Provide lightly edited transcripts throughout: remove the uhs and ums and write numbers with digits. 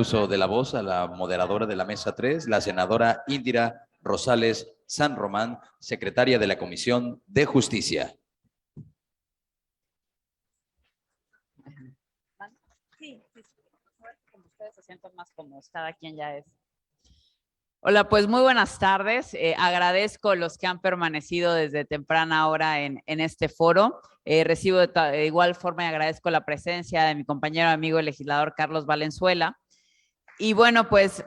Uso de la voz a la moderadora de la mesa 3, la senadora Indira Rosales San Román, secretaria de la Comisión de Justicia. Sí, como ustedes se sientan más cómodos, cada quien ya es. Hola, pues muy buenas tardes. Agradezco a los que han permanecido desde temprana hora en este foro. Recibo de igual forma y agradezco la presencia de mi compañero amigo el legislador Carlos Valenzuela. Y bueno, pues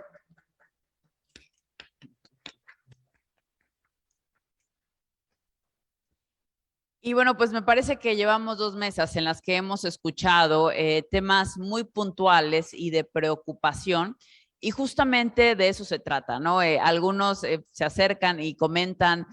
me parece que llevamos 2 mesas en las que hemos escuchado temas muy puntuales y de preocupación, y justamente de eso se trata, ¿no? Algunos se acercan y comentan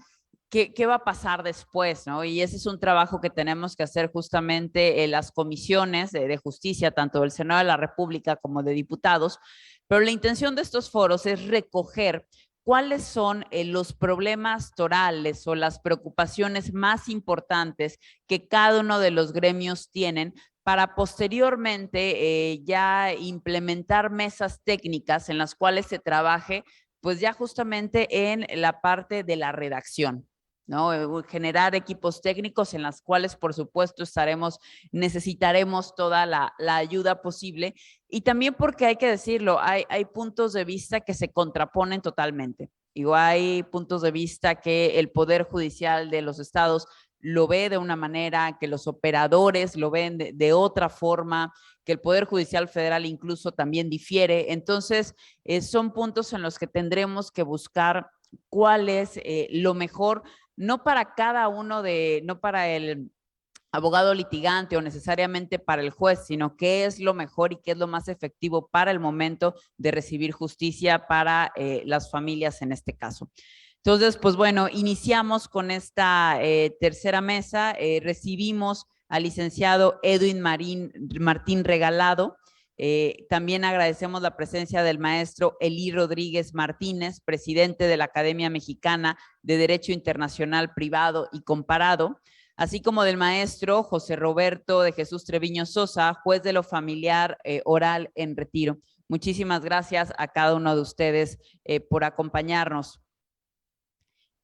qué va a pasar después, ¿no? Y ese es un trabajo que tenemos que hacer justamente en las comisiones de justicia, tanto del Senado de la República como de diputados, pero la intención de estos foros es recoger cuáles son los problemas torales o las preocupaciones más importantes que cada uno de los gremios tienen para posteriormente ya implementar mesas técnicas en las cuales se trabaje pues ya justamente en la parte de la redacción, ¿no? Generar equipos técnicos en las cuales, por supuesto, necesitaremos toda la ayuda posible, y también porque hay que decirlo, hay puntos de vista que se contraponen totalmente. Igual hay puntos de vista que el Poder Judicial de los estados lo ve de una manera, que los operadores lo ven de otra forma, que el Poder Judicial Federal incluso también difiere. Entonces, son puntos en los que tendremos que buscar cuál es lo mejor, no para cada uno no para el abogado litigante o necesariamente para el juez, sino qué es lo mejor y qué es lo más efectivo para el momento de recibir justicia para las familias en este caso. Entonces, pues bueno, iniciamos con esta tercera mesa. Recibimos al licenciado Edwin Martín Regalado. También agradecemos la presencia del maestro Elí Rodríguez Martínez, presidente de la Academia Mexicana de Derecho Internacional Privado y Comparado, así como del maestro José Roberto de Jesús Treviño Sosa, juez de lo familiar oral en retiro. Muchísimas gracias a cada uno de ustedes por acompañarnos.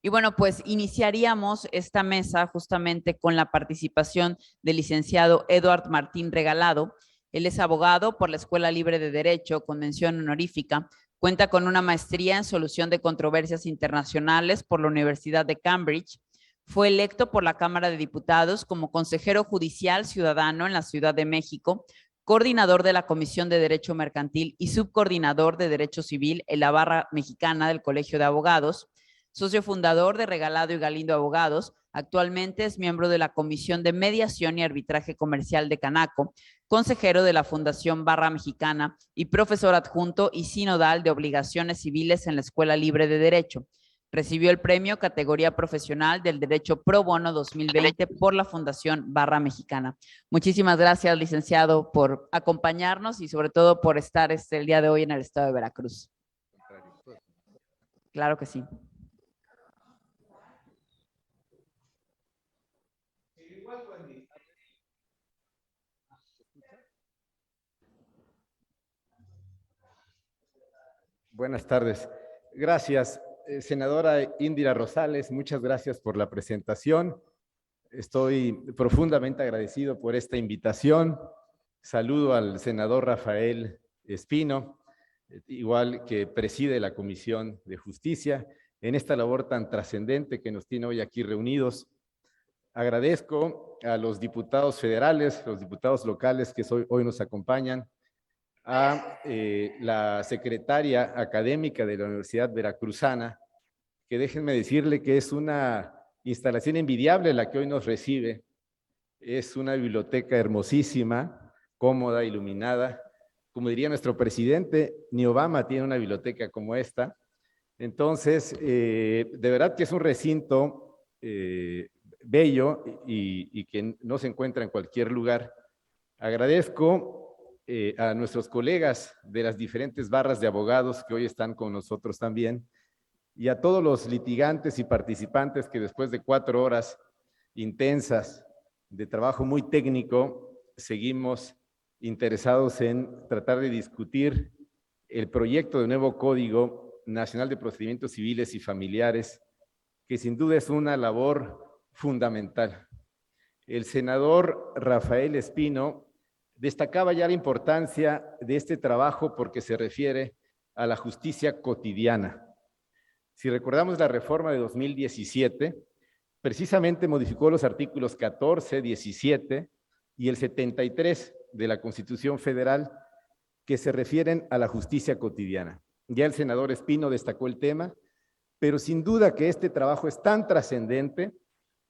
Y bueno, pues iniciaríamos esta mesa justamente con la participación del licenciado Eduard Martín Regalado. Él es abogado por la Escuela Libre de Derecho con mención honorífica. Cuenta con una maestría en solución de controversias internacionales por la Universidad de Cambridge. Fue electo por la Cámara de Diputados como consejero judicial ciudadano en la Ciudad de México, coordinador de la Comisión de Derecho Mercantil y subcoordinador de Derecho Civil en la Barra Mexicana del Colegio de Abogados, socio fundador de Regalado y Galindo Abogados. Actualmente es miembro de la Comisión de Mediación y Arbitraje Comercial de Canaco, consejero de la Fundación Barra Mexicana y profesor adjunto y sinodal de Obligaciones Civiles en la Escuela Libre de Derecho. Recibió el premio Categoría Profesional del Derecho Pro Bono 2020 por la Fundación Barra Mexicana. Muchísimas gracias, licenciado, por acompañarnos y sobre todo por estar el día de hoy en el estado de Veracruz. Claro que sí. Buenas tardes. Gracias, senadora Indira Rosales. Muchas gracias por la presentación. Estoy profundamente agradecido por esta invitación. Saludo al senador Rafael Espino, igual que preside la Comisión de Justicia, en esta labor tan trascendente que nos tiene hoy aquí reunidos. Agradezco a los diputados federales, los diputados locales que hoy nos acompañan, a la secretaria académica de la Universidad Veracruzana, que déjenme decirle que es una instalación envidiable la que hoy nos recibe. Es una biblioteca hermosísima, cómoda, iluminada. Como diría nuestro presidente, ni Obama tiene una biblioteca como esta. Entonces, de verdad que es un recinto bello y que no se encuentra en cualquier lugar. Agradezco a nuestros colegas de las diferentes barras de abogados que hoy están con nosotros también, y a todos los litigantes y participantes que después de 4 horas intensas de trabajo muy técnico, seguimos interesados en tratar de discutir el proyecto de nuevo Código Nacional de Procedimientos Civiles y Familiares, que sin duda es una labor fundamental. El senador Rafael Espino destacaba ya la importancia de este trabajo porque se refiere a la justicia cotidiana. Si recordamos la reforma de 2017, precisamente modificó los artículos 14, 17 y el 73 de la Constitución Federal que se refieren a la justicia cotidiana. Ya el senador Espino destacó el tema, pero sin duda que este trabajo es tan trascendente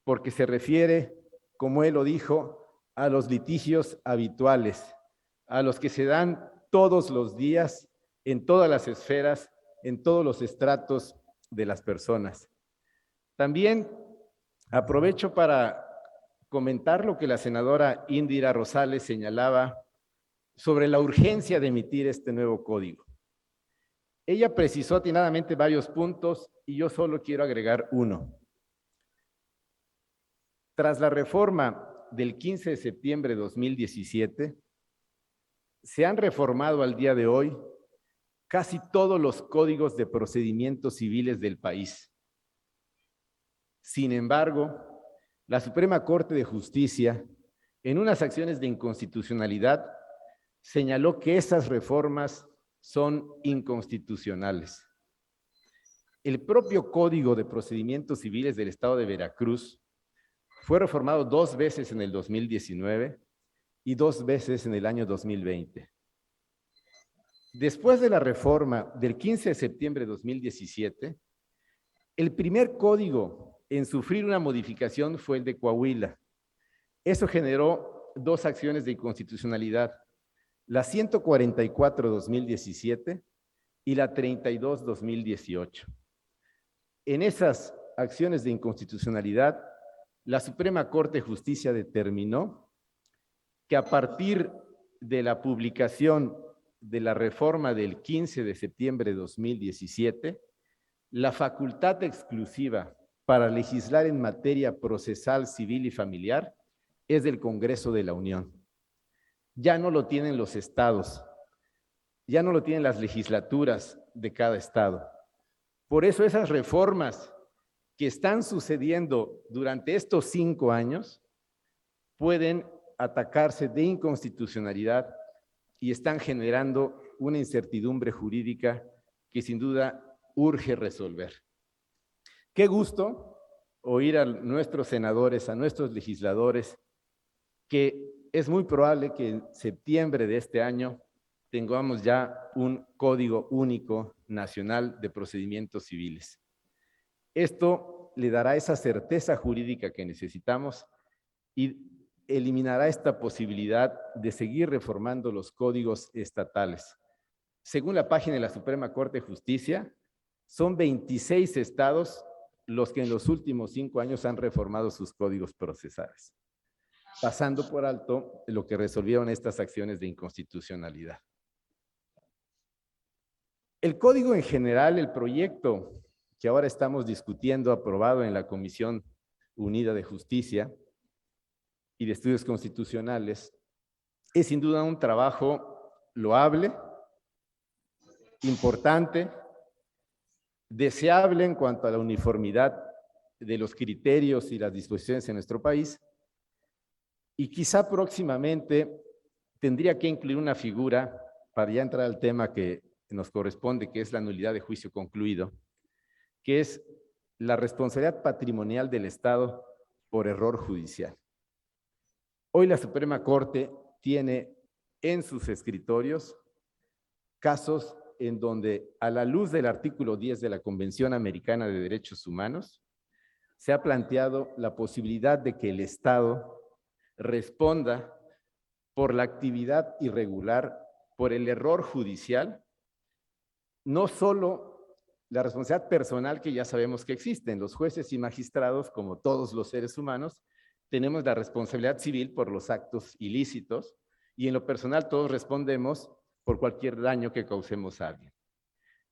porque se refiere, como él lo dijo, a los litigios habituales, a los que se dan todos los días, en todas las esferas, en todos los estratos de las personas. También aprovecho para comentar lo que la senadora Indira Rosales señalaba sobre la urgencia de emitir este nuevo código. Ella precisó atinadamente varios puntos y yo solo quiero agregar uno. Tras la reforma del 15 de septiembre de 2017, se han reformado al día de hoy casi todos los códigos de procedimientos civiles del país. Sin embargo, la Suprema Corte de Justicia, en unas acciones de inconstitucionalidad, señaló que esas reformas son inconstitucionales. El propio Código de Procedimientos Civiles del Estado de Veracruz fue reformado 2 veces en el 2019 y 2 veces en el año 2020. Después de la reforma del 15 de septiembre de 2017, el primer código en sufrir una modificación fue el de Coahuila. Eso generó 2 acciones de inconstitucionalidad, la 144-2017 y la 32-2018. En esas acciones de inconstitucionalidad, la Suprema Corte de Justicia determinó que a partir de la publicación de la reforma del 15 de septiembre de 2017, la facultad exclusiva para legislar en materia procesal, civil y familiar es del Congreso de la Unión. Ya no lo tienen los estados, ya no lo tienen las legislaturas de cada estado. Por eso esas reformas que están sucediendo durante estos 5 años pueden atacarse de inconstitucionalidad y están generando una incertidumbre jurídica que sin duda urge resolver. Qué gusto oír a nuestros senadores, a nuestros legisladores, que es muy probable que en septiembre de este año tengamos ya un Código Único Nacional de Procedimientos Civiles. Esto le dará esa certeza jurídica que necesitamos y eliminará esta posibilidad de seguir reformando los códigos estatales. Según la página de la Suprema Corte de Justicia, son 26 estados los que en los últimos 5 años han reformado sus códigos procesales, pasando por alto lo que resolvieron estas acciones de inconstitucionalidad. El código en general, el proyecto que ahora estamos discutiendo, aprobado en la Comisión Unida de Justicia y de Estudios Constitucionales, es sin duda un trabajo loable, importante, deseable en cuanto a la uniformidad de los criterios y las disposiciones en nuestro país, y quizá próximamente tendría que incluir una figura, para ya entrar al tema que nos corresponde, que es la nulidad de juicio concluido, que es la responsabilidad patrimonial del Estado por error judicial. Hoy la Suprema Corte tiene en sus escritorios casos en donde, a la luz del artículo 10 de la Convención Americana de Derechos Humanos, se ha planteado la posibilidad de que el Estado responda por la actividad irregular, por el error judicial, no solo la responsabilidad personal que ya sabemos que existen. Los jueces y magistrados, como todos los seres humanos, tenemos la responsabilidad civil por los actos ilícitos y en lo personal todos respondemos por cualquier daño que causemos a alguien.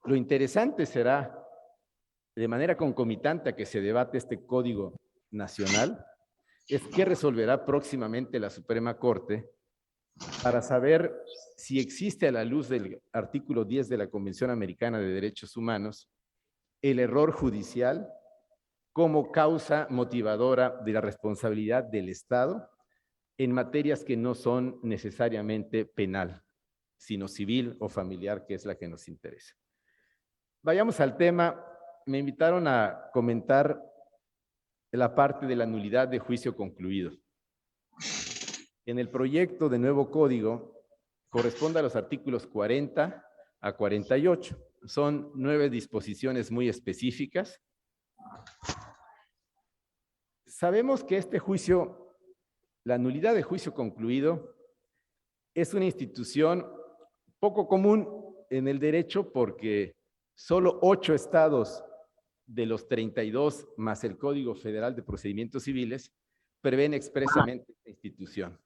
Lo interesante será, de manera concomitante a que se debate este Código Nacional, es qué resolverá próximamente la Suprema Corte para saber si existe, a la luz del artículo 10 de la Convención Americana de Derechos Humanos, el error judicial como causa motivadora de la responsabilidad del Estado en materias que no son necesariamente penal, sino civil o familiar, que es la que nos interesa. Vayamos al tema. Me invitaron a comentar la parte de la nulidad de juicio concluido. En el proyecto de nuevo código corresponde a los artículos 40 a 48. Son 9 disposiciones muy específicas. Sabemos que este juicio, la nulidad de juicio concluido, es una institución poco común en el derecho porque solo 8 estados de los 32 más el Código Federal de Procedimientos Civiles prevén expresamente esta institución.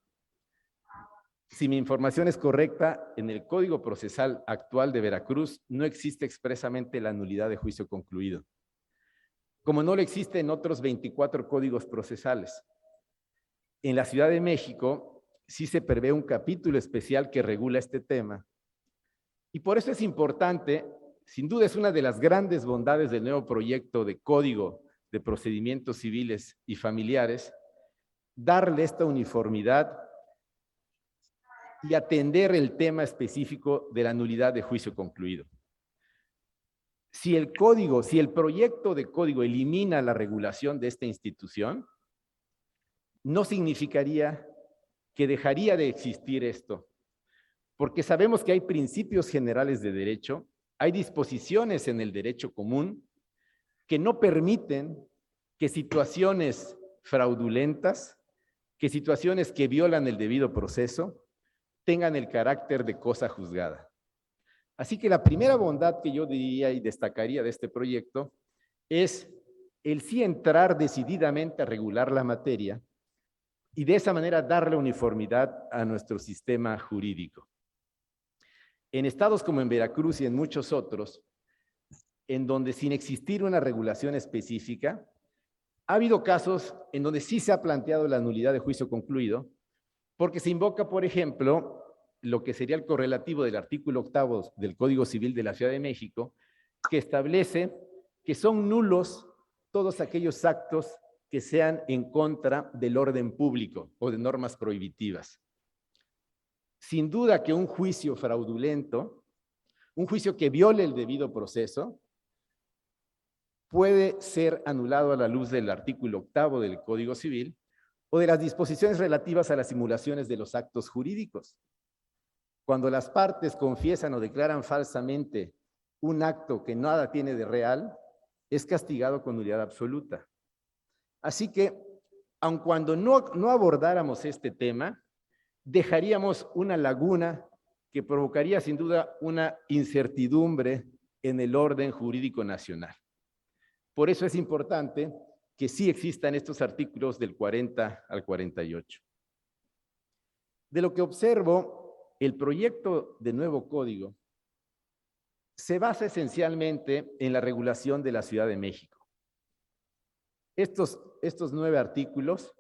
Si mi información es correcta, en el Código Procesal actual de Veracruz no existe expresamente la nulidad de juicio concluido, como no lo existe en otros 24 códigos procesales. En la Ciudad de México sí se prevé un capítulo especial que regula este tema, y por eso es importante, sin duda es una de las grandes bondades del nuevo proyecto de Código de Procedimientos Civiles y Familiares, darle esta uniformidad y atender el tema específico de la nulidad de juicio concluido. Si el proyecto de código elimina la regulación de esta institución, no significaría que dejaría de existir esto, porque sabemos que hay principios generales de derecho, hay disposiciones en el derecho común que no permiten que situaciones fraudulentas, que situaciones que violan el debido proceso, tengan el carácter de cosa juzgada. Así que la primera bondad que yo diría y destacaría de este proyecto es el sí entrar decididamente a regular la materia y de esa manera darle uniformidad a nuestro sistema jurídico. En estados como en Veracruz y en muchos otros, en donde sin existir una regulación específica, ha habido casos en donde sí se ha planteado la nulidad de juicio concluido, porque se invoca, por ejemplo, lo que sería el correlativo del artículo 8 del Código Civil de la Ciudad de México, que establece que son nulos todos aquellos actos que sean en contra del orden público o de normas prohibitivas. Sin duda que un juicio fraudulento, un juicio que viole el debido proceso, puede ser anulado a la luz del artículo 8 del Código Civil o de las disposiciones relativas a las simulaciones de los actos jurídicos. Cuando las partes confiesan o declaran falsamente un acto que nada tiene de real, es castigado con nulidad absoluta. Así que, aun cuando no abordáramos este tema, dejaríamos una laguna que provocaría sin duda una incertidumbre en el orden jurídico nacional. Por eso es importante que sí existan estos artículos del 40 al 48. De lo que observo, el proyecto de nuevo código se basa esencialmente en la regulación de la Ciudad de México. Estos 9 artículos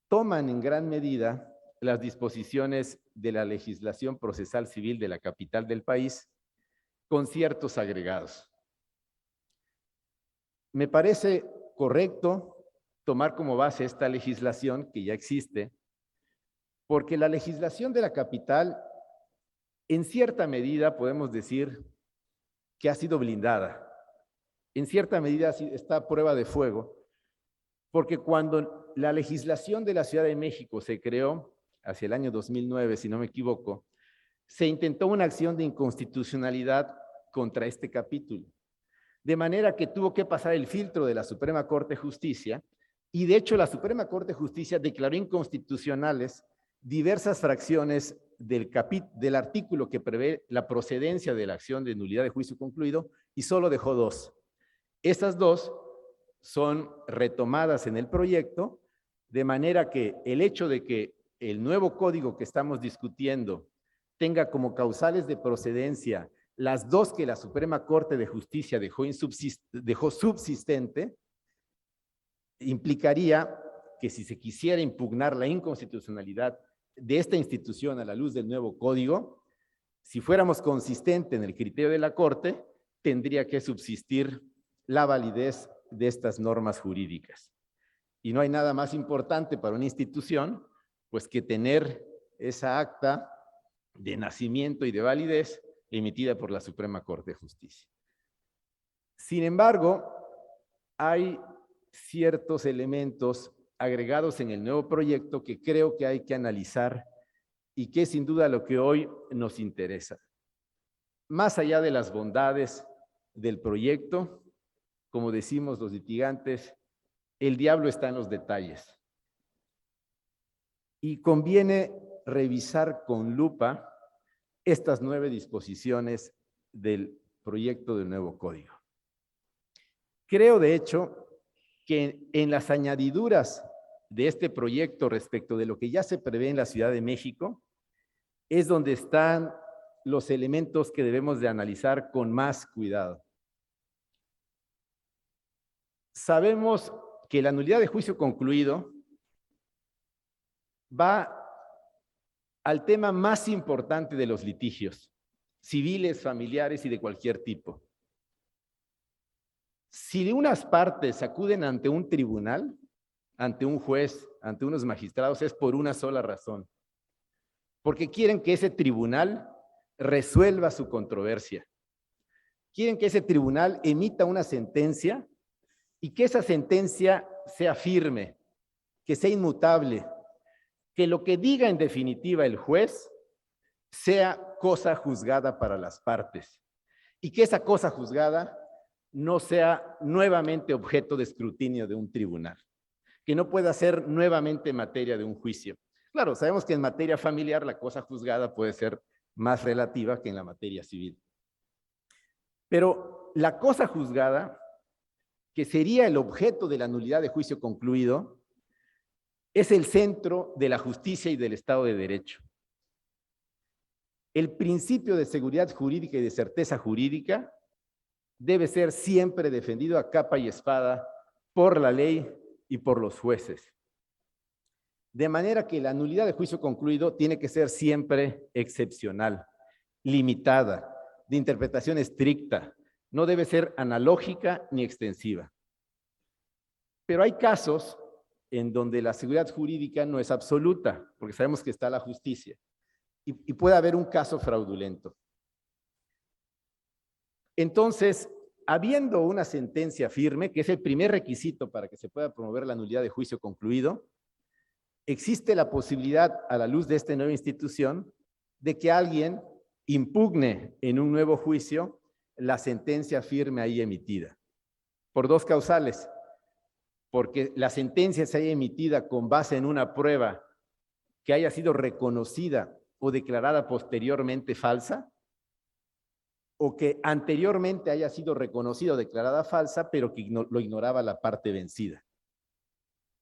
toman en gran medida las disposiciones de la legislación procesal civil de la capital del país con ciertos agregados. Me parece correcto tomar como base esta legislación que ya existe, porque la legislación de la capital, en cierta medida, podemos decir que ha sido blindada. En cierta medida está a prueba de fuego, porque cuando la legislación de la Ciudad de México se creó, hacia el año 2009, si no me equivoco, se intentó una acción de inconstitucionalidad contra este capítulo. De manera que tuvo que pasar el filtro de la Suprema Corte de Justicia, y de hecho la Suprema Corte de Justicia declaró inconstitucionales diversas fracciones del artículo que prevé la procedencia de la acción de nulidad de juicio concluido, y solo dejó 2. Estas 2 son retomadas en el proyecto, de manera que el hecho de que el nuevo código que estamos discutiendo tenga como causales de procedencia las 2 que la Suprema Corte de Justicia dejó subsistente, implicaría que si se quisiera impugnar la inconstitucionalidad de esta institución a la luz del nuevo código, si fuéramos consistentes en el criterio de la Corte, tendría que subsistir la validez de estas normas jurídicas. Y no hay nada más importante para una institución, pues que tener esa acta de nacimiento y de validez emitida por la Suprema Corte de Justicia. Sin embargo, hay ciertos elementos agregados en el nuevo proyecto que creo que hay que analizar y que es sin duda lo que hoy nos interesa. Más allá de las bondades del proyecto, como decimos los litigantes, el diablo está en los detalles. Y conviene revisar con lupa estas 9 disposiciones del proyecto del nuevo código. Creo, de hecho, que en las añadiduras de este proyecto respecto de lo que ya se prevé en la Ciudad de México, es donde están los elementos que debemos de analizar con más cuidado. Sabemos que la nulidad de juicio concluido va al tema más importante de los litigios, civiles, familiares y de cualquier tipo. Si unas partes acuden ante un tribunal, ante un juez, ante unos magistrados, es por una sola razón. Porque quieren que ese tribunal resuelva su controversia. Quieren que ese tribunal emita una sentencia y que esa sentencia sea firme, que sea inmutable, que lo que diga en definitiva el juez sea cosa juzgada para las partes y que esa cosa juzgada no sea nuevamente objeto de escrutinio de un tribunal, que no pueda ser nuevamente materia de un juicio. Claro, sabemos que en materia familiar la cosa juzgada puede ser más relativa que en la materia civil. Pero la cosa juzgada, que sería el objeto de la nulidad de juicio concluido, es el centro de la justicia y del Estado de Derecho. El principio de seguridad jurídica y de certeza jurídica debe ser siempre defendido a capa y espada por la ley y por los jueces. De manera que la nulidad de juicio concluido tiene que ser siempre excepcional, limitada, de interpretación estricta, no debe ser analógica ni extensiva. Pero hay casos en donde la seguridad jurídica no es absoluta, porque sabemos que está la justicia, y puede haber un caso fraudulento. Entonces, habiendo una sentencia firme, que es el primer requisito para que se pueda promover la nulidad de juicio concluido, existe la posibilidad, a la luz de esta nueva institución, de que alguien impugne en un nuevo juicio la sentencia firme ahí emitida, por 2 causales. Porque la sentencia se haya emitida con base en una prueba que haya sido reconocida o declarada posteriormente falsa, o que anteriormente haya sido reconocida o declarada falsa, pero que lo ignoraba la parte vencida.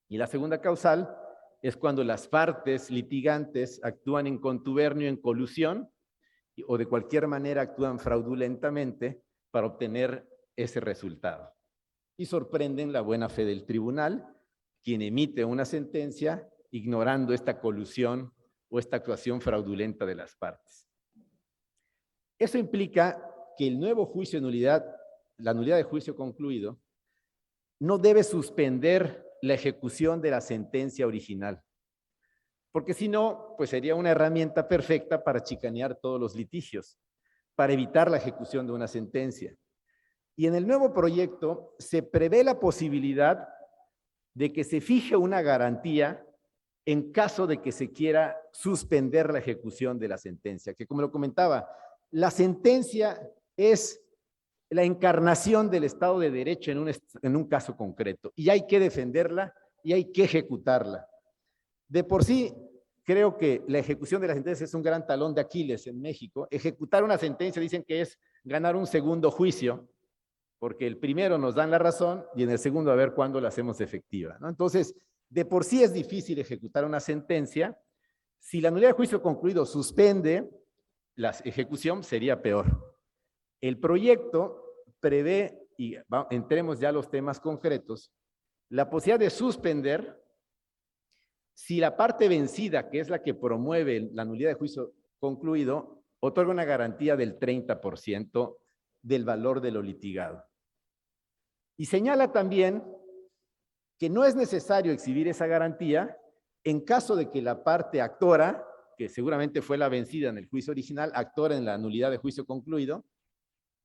Y la segunda causal es cuando las partes litigantes actúan en contubernio, en colusión, o de cualquier manera actúan fraudulentamente para obtener ese resultado. Y sorprenden la buena fe del tribunal, quien emite una sentencia ignorando esta colusión o esta actuación fraudulenta de las partes. Eso implica que el nuevo juicio de nulidad, la nulidad de juicio concluido, no debe suspender la ejecución de la sentencia original, porque si no, pues sería una herramienta perfecta para chicanear todos los litigios, para evitar la ejecución de una sentencia. Y en el nuevo proyecto se prevé la posibilidad de que se fije una garantía en caso de que se quiera suspender la ejecución de la sentencia, que como lo comentaba, la sentencia es la encarnación del Estado de Derecho en un caso concreto, y hay que defenderla y hay que ejecutarla. De por sí, creo que la ejecución de la sentencia es un gran talón de Aquiles en México. Ejecutar una sentencia dicen que es ganar un segundo juicio, porque el primero nos dan la razón y en el segundo a ver cuándo la hacemos efectiva, ¿no? Entonces, de por sí es difícil ejecutar una sentencia. Si la nulidad de juicio concluido suspende la ejecución, sería peor. El proyecto prevé, y entremos ya a los temas concretos, la posibilidad de suspender Si la parte vencida, que es la que promueve la nulidad de juicio concluido, otorga una garantía del 30% del valor de lo litigado. Y señala también que no es necesario exhibir esa garantía en caso de que la parte actora, que seguramente fue la vencida en el juicio original, actora en la nulidad de juicio concluido,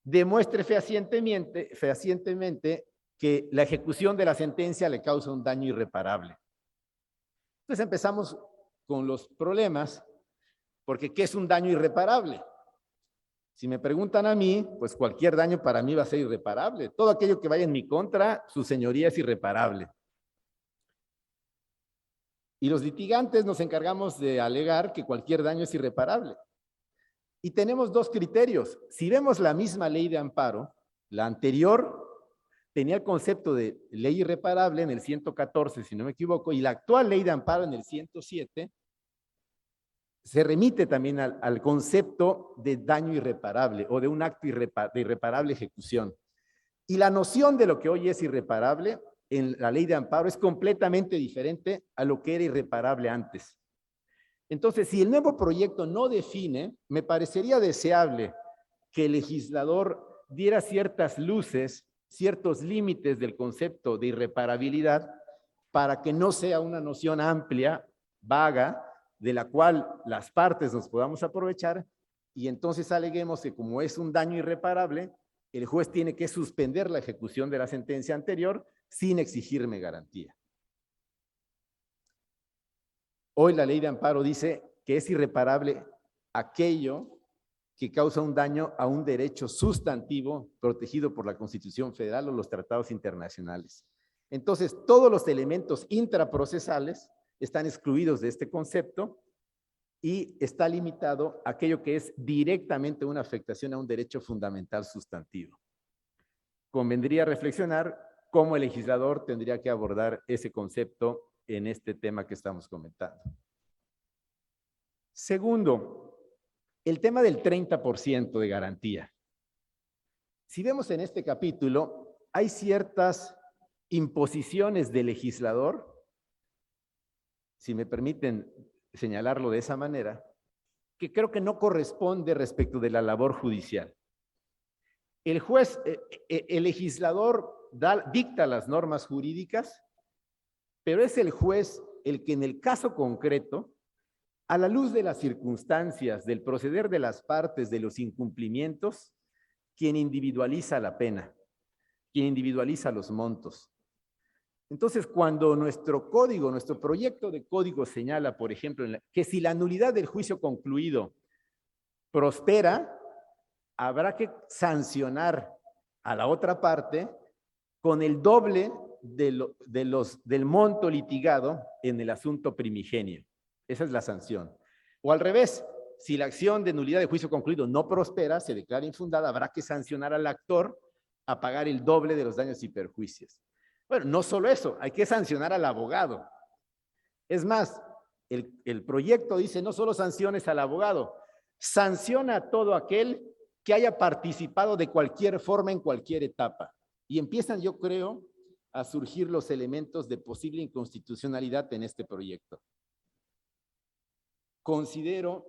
demuestre fehacientemente que la ejecución de la sentencia le causa un daño irreparable. Entonces empezamos con los problemas, porque ¿qué es un daño irreparable? Si me preguntan a mí, pues cualquier daño para mí va a ser irreparable. Todo aquello que vaya en mi contra, su señoría es irreparable. Y los litigantes nos encargamos de alegar que cualquier daño es irreparable. Y tenemos dos criterios. Si vemos la misma ley de amparo, la anterior tenía el concepto de ley irreparable en el 114, si no me equivoco, y la actual ley de amparo en el 107 se remite también al concepto de daño irreparable o de un acto de irreparable ejecución. Y la noción de lo que hoy es irreparable en la ley de amparo es completamente diferente a lo que era irreparable antes. Entonces, si el nuevo proyecto no define, me parecería deseable que el legislador diera ciertas luces, ciertos límites del concepto de irreparabilidad para que no sea una noción amplia, vaga, de la cual las partes nos podamos aprovechar y entonces aleguemos que como es un daño irreparable, el juez tiene que suspender la ejecución de la sentencia anterior sin exigirme garantía. Hoy la ley de amparo dice que es irreparable aquello que causa un daño a un derecho sustantivo protegido por la Constitución Federal o los tratados internacionales. Entonces, todos los elementos intraprocesales están excluidos de este concepto y está limitado a aquello que es directamente una afectación a un derecho fundamental sustantivo. Convendría reflexionar cómo el legislador tendría que abordar ese concepto en este tema que estamos comentando. Segundo, el tema del 30% de garantía. Si vemos en este capítulo, hay ciertas imposiciones del legislador, si me permiten señalarlo de esa manera, que creo que no corresponde respecto de la labor judicial. El juez, el legislador dicta las normas jurídicas, pero es el juez el que en el caso concreto, a la luz de las circunstancias, del proceder de las partes, de los incumplimientos, quien individualiza la pena, quien individualiza los montos. Entonces, cuando nuestro código, nuestro proyecto de código señala, por ejemplo, que si la nulidad del juicio concluido prospera, habrá que sancionar a la otra parte con el doble del monto litigado en el asunto primigenio. Esa es la sanción. O al revés, si la acción de nulidad de juicio concluido no prospera, se declara infundada, habrá que sancionar al actor a pagar el doble de los daños y perjuicios. Bueno, no solo eso, hay que sancionar al abogado. Es más, el proyecto dice no solo sanciones al abogado, sanciona a todo aquel que haya participado de cualquier forma en cualquier etapa. Y empiezan, yo creo, a surgir los elementos de posible inconstitucionalidad en este proyecto. Considero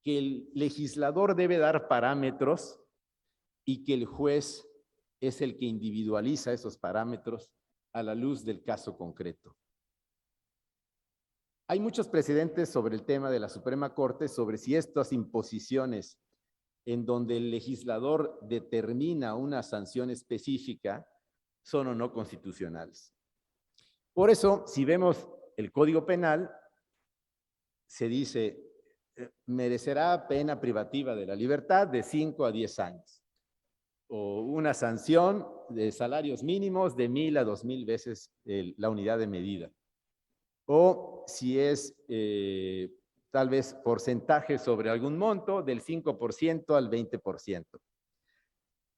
que el legislador debe dar parámetros y que el juez es el que individualiza esos parámetros a la luz del caso concreto. Hay muchos precedentes sobre el tema de la Suprema Corte sobre si estas imposiciones en donde el legislador determina una sanción específica son o no constitucionales. Por eso, si vemos el Código Penal, se dice, merecerá pena privativa de la libertad de 5 a 10 años. O una sanción de salarios mínimos de 1,000 a 2,000 veces la unidad de medida. O si es tal vez porcentaje sobre algún monto del 5% al 20%.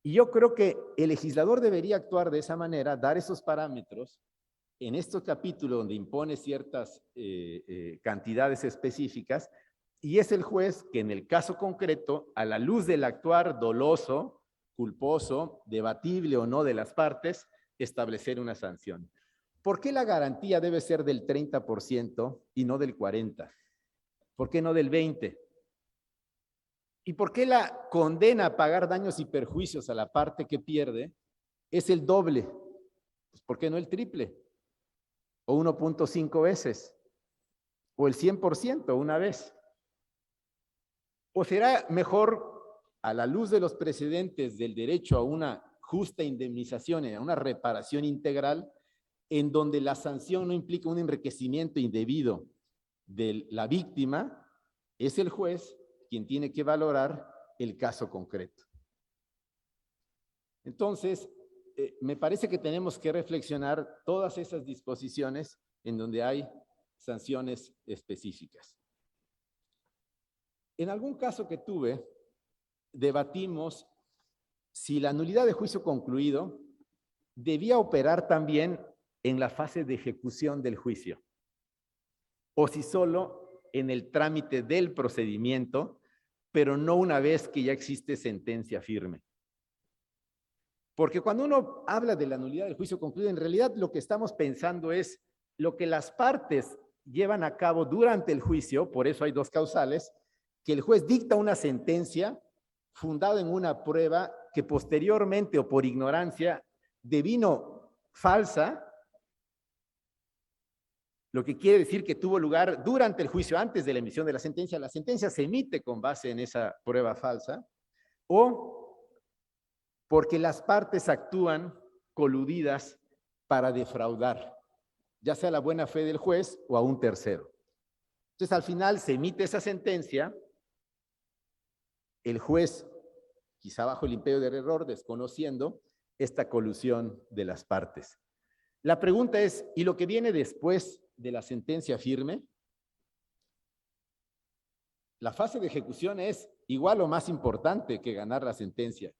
Y yo creo que el legislador debería actuar de esa manera, dar esos parámetros en estos capítulos donde impone ciertas cantidades específicas, y es el juez que en el caso concreto, a la luz del actuar doloso, culposo, debatible o no de las partes, establecer una sanción. ¿Por qué la garantía debe ser del 30% y no del 40%? ¿Por qué no del 20%? ¿Y por qué la condena a pagar daños y perjuicios a la parte que pierde es el doble? Pues ¿por qué no el triple? O 1.5 veces. O el 100% una vez. ¿O será mejor, a la luz de los precedentes del derecho a una justa indemnización, a una reparación integral, en donde la sanción no implica un enriquecimiento indebido de la víctima, es el juez quien tiene que valorar el caso concreto? Entonces, me parece que tenemos que reflexionar todas esas disposiciones en donde hay sanciones específicas. En algún caso que tuve, debatimos si la nulidad de juicio concluido debía operar también en la fase de ejecución del juicio, o si solo en el trámite del procedimiento, pero no una vez que ya existe sentencia firme. Porque cuando uno habla de la nulidad del juicio concluido, en realidad lo que estamos pensando es lo que las partes llevan a cabo durante el juicio, por eso hay dos causales, que el juez dicta una sentencia fundada en una prueba que posteriormente o por ignorancia devino falsa, lo que quiere decir que tuvo lugar durante el juicio, antes de la emisión de la sentencia se emite con base en esa prueba falsa, o porque las partes actúan coludidas para defraudar, ya sea la buena fe del juez o a un tercero. Entonces, al final se emite esa sentencia, el juez, quizá bajo el imperio del error, desconociendo esta colusión de las partes. La pregunta es, ¿y lo que viene después de la sentencia firme? La fase de ejecución es igual o más importante que ganar la sentencia.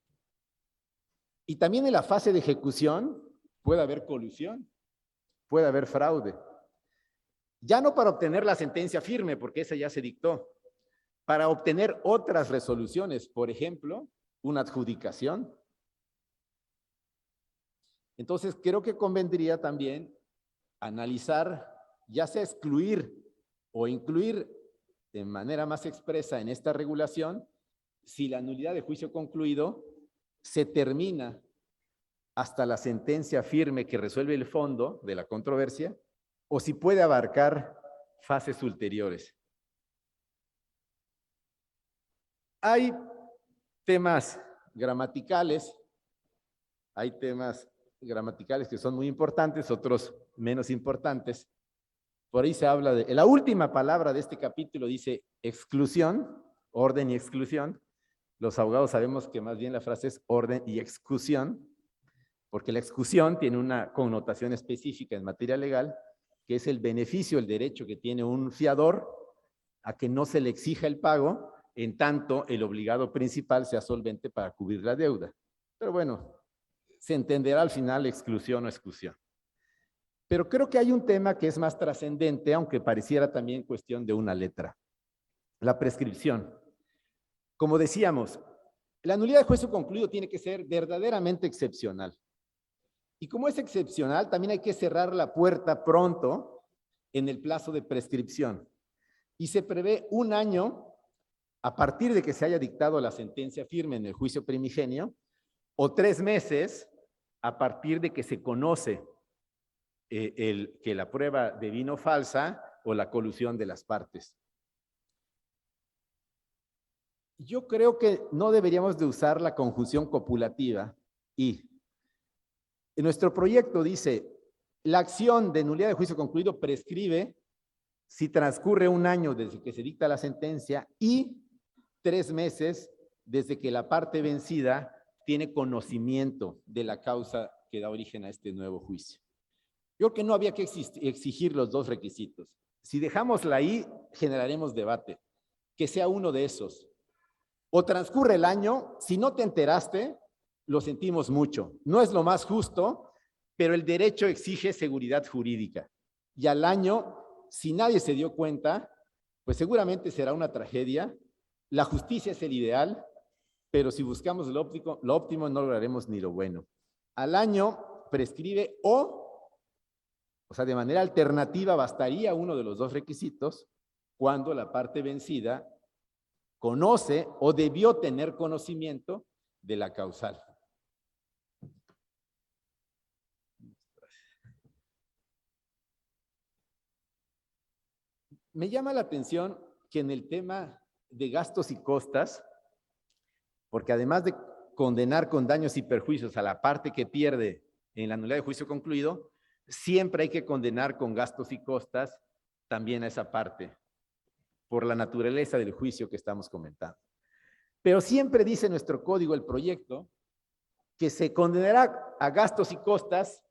Y también en la fase de ejecución puede haber colusión, puede haber fraude. Ya no para obtener la sentencia firme, porque esa ya se dictó, para obtener otras resoluciones, por ejemplo, una adjudicación. Entonces, creo que convendría también analizar, ya sea excluir o incluir de manera más expresa en esta regulación, si la nulidad de juicio concluido se termina hasta la sentencia firme que resuelve el fondo de la controversia, o si puede abarcar fases ulteriores. Hay temas gramaticales que son muy importantes, otros menos importantes. Por ahí se habla de, la última palabra de este capítulo dice exclusión, orden y exclusión. Los abogados sabemos que más bien la frase es orden y exclusión, porque la exclusión tiene una connotación específica en materia legal, que es el beneficio, el derecho que tiene un fiador a que no se le exija el pago, en tanto el obligado principal sea solvente para cubrir la deuda. Pero bueno, se entenderá al final exclusión o exclusión. Pero creo que hay un tema que es más trascendente, aunque pareciera también cuestión de una letra. La prescripción. Como decíamos, la nulidad de juicio concluido tiene que ser verdaderamente excepcional. Y como es excepcional, también hay que cerrar la puerta pronto en el plazo de prescripción. Y se prevé 1 año a partir de que se haya dictado la sentencia firme en el juicio primigenio, o 3 meses a partir de que se conoce que la prueba devino falsa o la colusión de las partes. Yo creo que no deberíamos de usar la conjunción copulativa y. En nuestro proyecto dice, la acción de nulidad de juicio concluido prescribe si transcurre 1 año desde que se dicta la sentencia y 3 meses desde que la parte vencida tiene conocimiento de la causa que da origen a este nuevo juicio. Yo creo que no había que exigir los 2 requisitos. Si dejamos la I, generaremos debate. Que sea uno de esos. O transcurre el año, si no te enteraste, lo sentimos mucho. No es lo más justo, pero el derecho exige seguridad jurídica. Y al año, si nadie se dio cuenta, pues seguramente será una tragedia. La justicia es el ideal, pero si buscamos lo óptimo no lograremos ni lo bueno. Al año prescribe o O sea, de manera alternativa bastaría uno de los dos requisitos cuando la parte vencida conoce o debió tener conocimiento de la causal. Me llama la atención que en el tema de gastos y costas, porque además de condenar con daños y perjuicios a la parte que pierde en la nulidad de juicio concluido, siempre hay que condenar con gastos y costas también a esa parte, por la naturaleza del juicio que estamos comentando. Pero siempre dice nuestro código, el proyecto, que se condenará a gastos y costas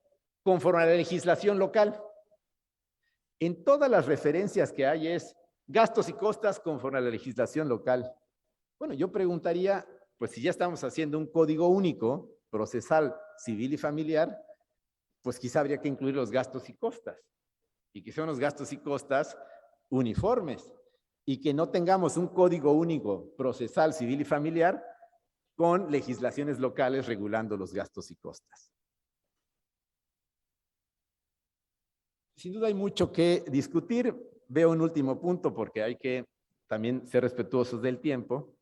conforme a la legislación local. En todas las referencias que hay es gastos y costas conforme a la legislación local. Bueno, yo preguntaría, pues si ya estamos haciendo un código único, procesal, civil y familiar, pues quizá habría que incluir los gastos y costas. Y que sean los gastos y costas uniformes. Y que no tengamos un código único, procesal, civil y familiar, con legislaciones locales regulando los gastos y costas. Sin duda hay mucho que discutir. Veo un último punto porque hay que también ser respetuosos del tiempo.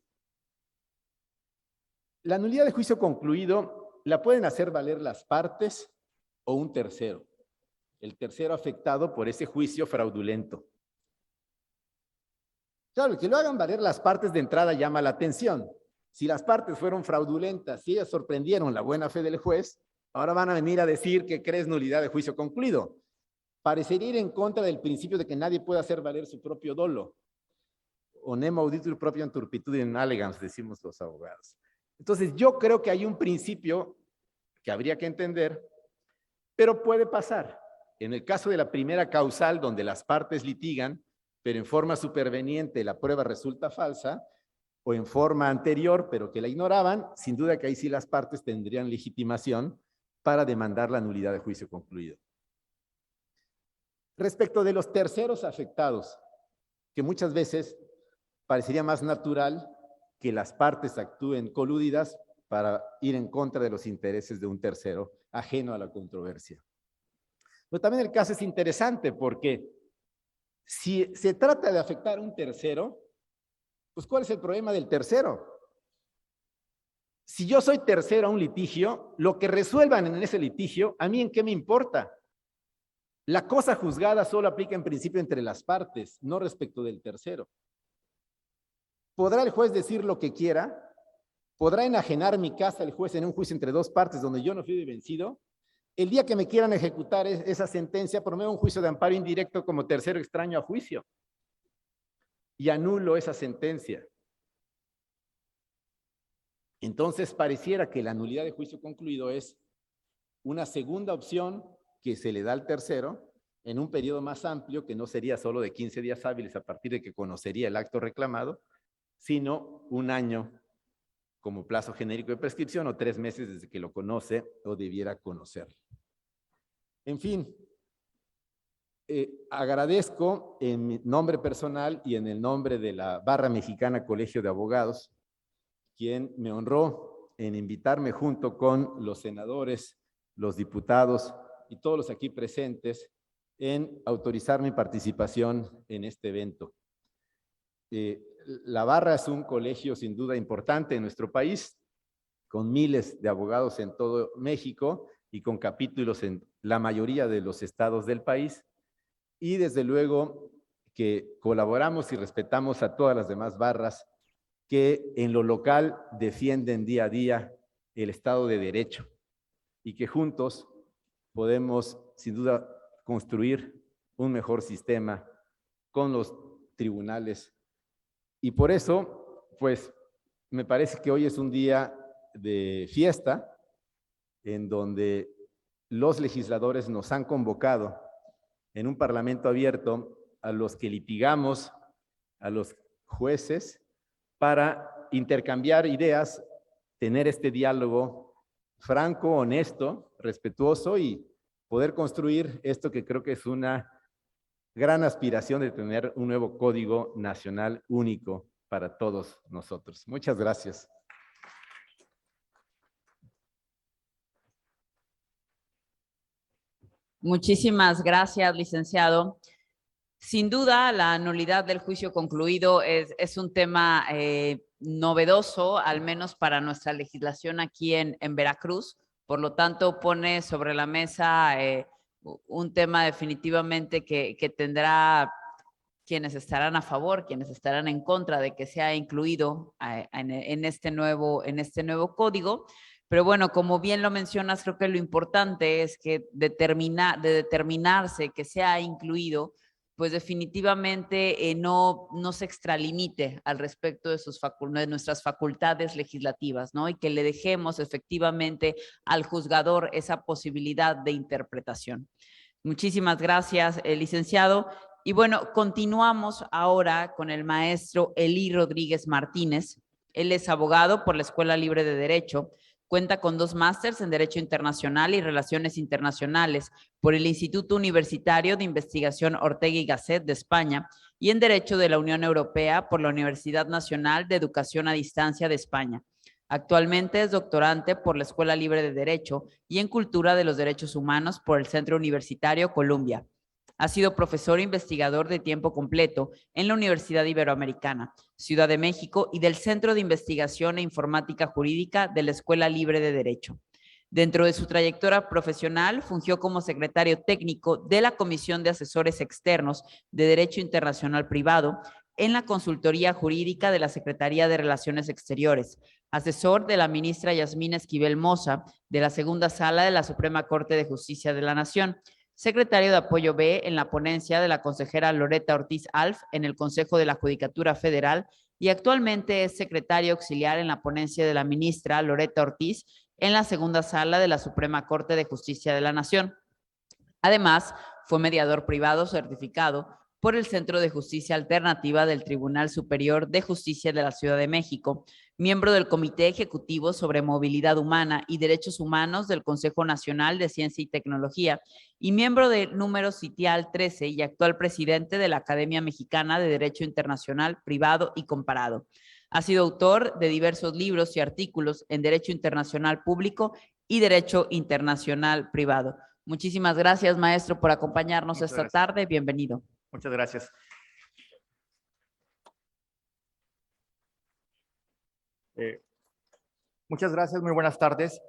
La nulidad de juicio concluido la pueden hacer valer las partes o un tercero. El tercero afectado por ese juicio fraudulento. Claro, que lo hagan valer las partes de entrada llama la atención. Si las partes fueron fraudulentas, si ellas sorprendieron la buena fe del juez, ahora van a venir a decir que crees nulidad de juicio concluido. Parecería ir en contra del principio de que nadie puede hacer valer su propio dolo. O nemo auditur propriam turpitudinem allegans, decimos los abogados. Entonces, yo creo que hay un principio que habría que entender, pero puede pasar. En el caso de la primera causal, donde las partes litigan, pero en forma superveniente la prueba resulta falsa, o en forma anterior, pero que la ignoraban, sin duda que ahí sí las partes tendrían legitimación para demandar la nulidad de juicio concluido. Respecto de los terceros afectados, que muchas veces parecería más natural que las partes actúen coludidas para ir en contra de los intereses de un tercero ajeno a la controversia. Pero también el caso es interesante porque si se trata de afectar a un tercero, pues ¿cuál es el problema del tercero? Si yo soy tercero a un litigio, lo que resuelvan en ese litigio, ¿a mí en qué me importa? La cosa juzgada solo aplica en principio entre las partes, no respecto del tercero. ¿Podrá el juez decir lo que quiera? ¿Podrá enajenar mi casa el juez en un juicio entre dos partes donde yo no fui vencido? El día que me quieran ejecutar esa sentencia, promuevo un juicio de amparo indirecto como tercero extraño a juicio y anulo esa sentencia. Entonces, pareciera que la nulidad de juicio concluido es una segunda opción que se le da al tercero en un periodo más amplio, que no sería solo de 15 días hábiles a partir de que conocería el acto reclamado, sino un año como plazo genérico de prescripción o 3 meses desde que lo conoce o debiera conocerlo. En fin, agradezco en mi nombre personal y en el nombre de la Barra Mexicana Colegio de Abogados, quien me honró en invitarme junto con los senadores, los diputados y todos los aquí presentes en autorizar mi participación en este evento. La Barra es un colegio sin duda importante en nuestro país, con miles de abogados en todo México y con capítulos en la mayoría de los estados del país. Y desde luego que colaboramos y respetamos a todas las demás barras que en lo local defienden día a día el Estado de Derecho y que juntos podemos sin duda construir un mejor sistema con los tribunales. Y por eso, pues, me parece que hoy es un día de fiesta en donde los legisladores nos han convocado en un parlamento abierto a los que litigamos, a los jueces, para intercambiar ideas, tener este diálogo franco, honesto, respetuoso y poder construir esto que creo que es una gran aspiración de tener un nuevo código nacional único para todos nosotros. Muchas gracias. Muchísimas gracias, licenciado. Sin duda, la nulidad del juicio concluido es un tema novedoso, al menos para nuestra legislación aquí en Veracruz. Por lo tanto, pone sobre la mesa un tema definitivamente que tendrá quienes estarán a favor, quienes estarán en contra de que sea incluido en este nuevo código. Pero bueno, como bien lo mencionas, creo que lo importante es que determinarse que sea incluido, pues definitivamente no se extralimite al respecto de nuestras facultades legislativas, ¿no? Y que le dejemos efectivamente al juzgador esa posibilidad de interpretación. Muchísimas gracias, licenciado. Y bueno, continuamos ahora con el maestro Elí Rodríguez Martínez. Él es abogado por la Escuela Libre de Derecho. Cuenta con 2 másters en Derecho Internacional y Relaciones Internacionales por el Instituto Universitario de Investigación Ortega y Gasset de España y en Derecho de la Unión Europea por la Universidad Nacional de Educación a Distancia de España. Actualmente es doctorante por la Escuela Libre de Derecho y en Cultura de los Derechos Humanos por el Centro Universitario Columbia. Ha sido profesor e investigador de tiempo completo en la Universidad Iberoamericana, Ciudad de México y del Centro de Investigación e Informática Jurídica de la Escuela Libre de Derecho. Dentro de su trayectoria profesional, fungió como secretario técnico de la Comisión de Asesores Externos de Derecho Internacional Privado en la Consultoría Jurídica de la Secretaría de Relaciones Exteriores, asesor de la ministra Yasmín Esquivel Moza de la Segunda Sala de la Suprema Corte de Justicia de la Nación, secretario de Apoyo B en la ponencia de la consejera Loreta Ortiz Alf en el Consejo de la Judicatura Federal y actualmente es secretario auxiliar en la ponencia de la ministra Loreta Ortiz en la Segunda Sala de la Suprema Corte de Justicia de la Nación. Además, fue mediador privado certificado por el Centro de Justicia Alternativa del Tribunal Superior de Justicia de la Ciudad de México, miembro del Comité Ejecutivo sobre Movilidad Humana y Derechos Humanos del Consejo Nacional de Ciencia y Tecnología y miembro del número sitial 13 y actual presidente de la Academia Mexicana de Derecho Internacional Privado y Comparado. Ha sido autor de diversos libros y artículos en Derecho Internacional Público y Derecho Internacional Privado. Muchísimas gracias, maestro, por acompañarnos esta tarde. Bienvenido. Muchas gracias. Muchas gracias, muy buenas tardes.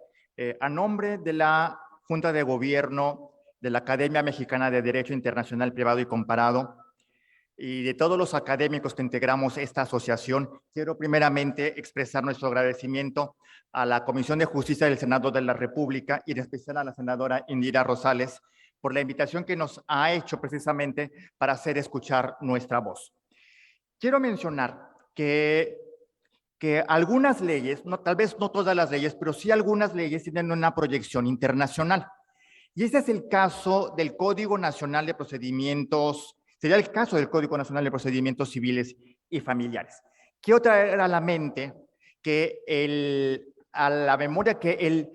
A nombre de la Junta de Gobierno de la Academia Mexicana de Derecho Internacional Privado y Comparado y de todos los académicos que integramos esta asociación, quiero primeramente expresar nuestro agradecimiento a la Comisión de Justicia del Senado de la República y en especial a la senadora Indira Rosales por la invitación que nos ha hecho precisamente para hacer escuchar nuestra voz. Quiero mencionar que algunas leyes, tal vez no todas las leyes, pero sí algunas leyes tienen una proyección internacional. Y este es el caso del Código Nacional de Procedimientos, sería el caso del Código Nacional de Procedimientos Civiles y Familiares. Quiero traer a la mente a la memoria que el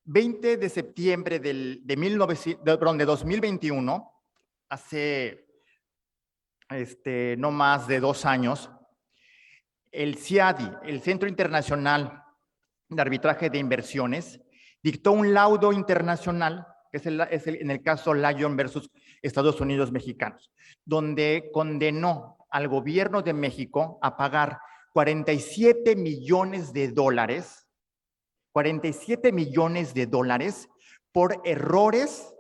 20 de septiembre de 2021, hace no más de 2 años, el CIADI, el Centro Internacional de Arbitraje de Inversiones, dictó un laudo internacional, que es en el caso Lyon versus Estados Unidos Mexicanos, donde condenó al gobierno de México a pagar 47 millones de dólares por errores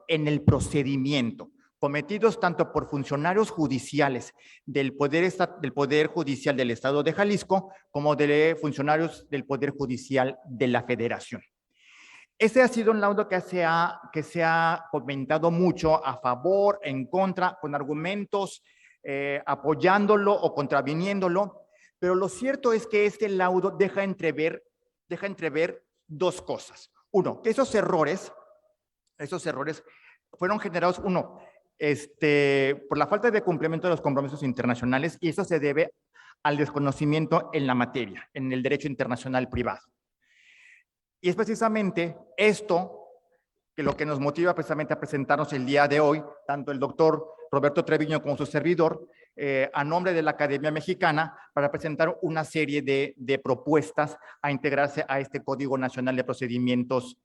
en el procedimiento, cometidos tanto por funcionarios judiciales del Poder Judicial del Estado de Jalisco como de funcionarios del Poder Judicial de la Federación. Ese ha sido un laudo que se ha comentado mucho a favor, en contra, con argumentos apoyándolo o contraviniéndolo. Pero lo cierto es que este laudo deja entrever 2 cosas. Uno, que esos errores fueron generados, por la falta de cumplimiento de los compromisos internacionales, y eso se debe al desconocimiento en la materia, en el derecho internacional privado. Y es precisamente esto que lo que nos motiva precisamente a presentarnos el día de hoy, tanto el doctor Roberto Treviño como su servidor, a nombre de la Academia Mexicana, para presentar una serie de propuestas a integrarse a este Código Nacional de Procedimientos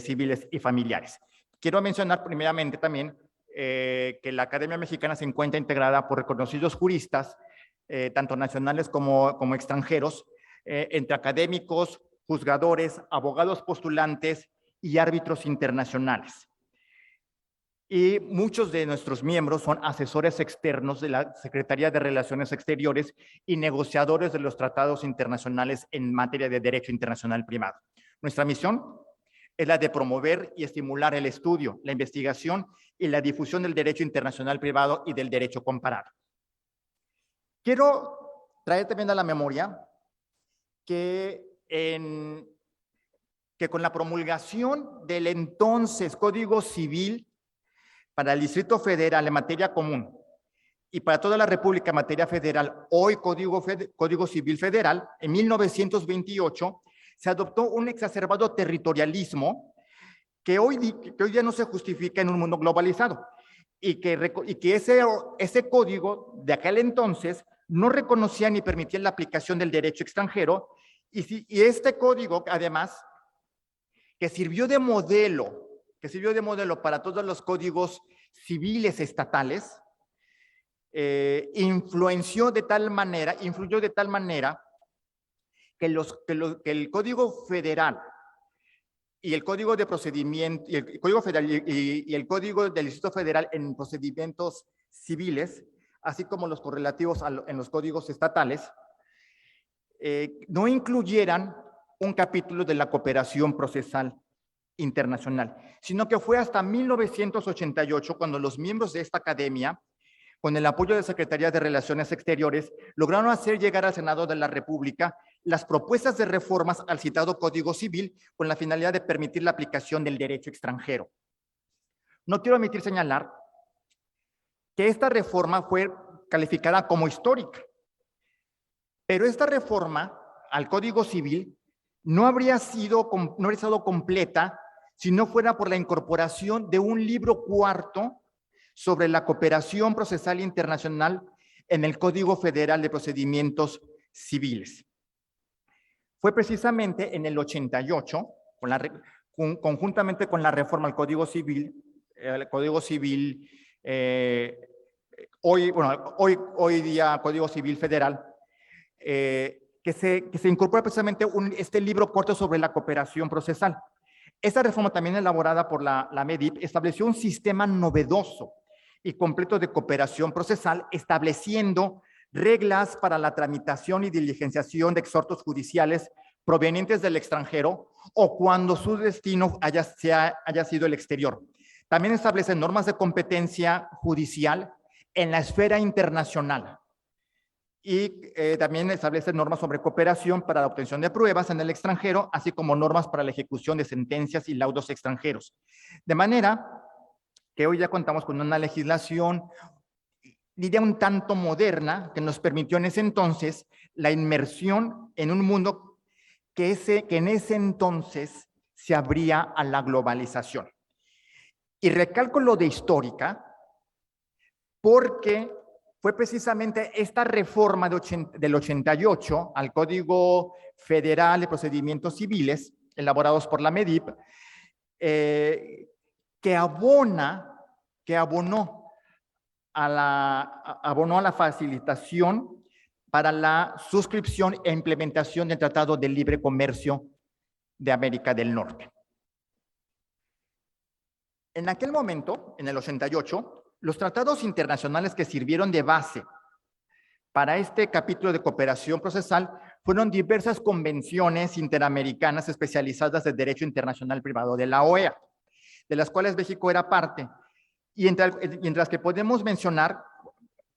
civiles y familiares. Quiero mencionar primeramente también que la Academia Mexicana se encuentra integrada por reconocidos juristas, tanto nacionales como extranjeros, entre académicos, juzgadores, abogados postulantes y árbitros internacionales. Y muchos de nuestros miembros son asesores externos de la Secretaría de Relaciones Exteriores y negociadores de los tratados internacionales en materia de derecho internacional privado. Nuestra misión es la de promover y estimular el estudio, la investigación y la difusión del derecho internacional privado y del derecho comparado. Quiero traer también a la memoria que con la promulgación del entonces Código Civil para el Distrito Federal en materia común y para toda la República en materia federal, hoy Código Civil Federal, en 1928, se adoptó un exacerbado territorialismo que hoy ya no se justifica en un mundo globalizado y que ese código de aquel entonces no reconocía ni permitía la aplicación del derecho extranjero y este código, además, que sirvió de modelo para todos los códigos civiles estatales, influyó de tal manera que el Código Federal y el Código de Procedimiento, y el Código Federal y el Código del Distrito Federal en procedimientos civiles, así como los correlativos en los códigos estatales, no incluyeran un capítulo de la cooperación procesal internacional, sino que fue hasta 1988 cuando los miembros de esta academia, con el apoyo de la Secretaría de Relaciones Exteriores, lograron hacer llegar al Senado de la República las propuestas de reformas al citado Código Civil con la finalidad de permitir la aplicación del derecho extranjero. No quiero omitir señalar que esta reforma fue calificada como histórica, pero esta reforma al Código Civil no habría estado completa si no fuera por la incorporación de un libro cuarto sobre la cooperación procesal internacional en el Código Federal de Procedimientos Civiles. Fue precisamente en el 88, conjuntamente con la reforma al Código Civil, hoy día Código Civil Federal, que se incorpora precisamente este libro corto sobre la cooperación procesal. Esta reforma, también elaborada por la MEDIP, estableció un sistema novedoso y completo de cooperación procesal, estableciendo reglas para la tramitación y diligenciación de exhortos judiciales provenientes del extranjero o cuando su destino haya sido el exterior. También establece normas de competencia judicial en la esfera internacional y también establece normas sobre cooperación para la obtención de pruebas en el extranjero, así como normas para la ejecución de sentencias y laudos extranjeros. De manera que hoy ya contamos con una legislación, diría un tanto moderna, que nos permitió en ese entonces la inmersión en un mundo que en ese entonces se abría a la globalización. Y recalco lo de histórica, porque fue precisamente esta reforma del 88 al Código Federal de Procedimientos Civiles, elaborados por la MEDIP, que abonó a la facilitación para la suscripción e implementación del Tratado de Libre Comercio de América del Norte. En aquel momento, en el 88, los tratados internacionales que sirvieron de base para este capítulo de cooperación procesal fueron diversas convenciones interamericanas especializadas de derecho internacional privado de la OEA, de las cuales México era parte, y entre las que podemos mencionar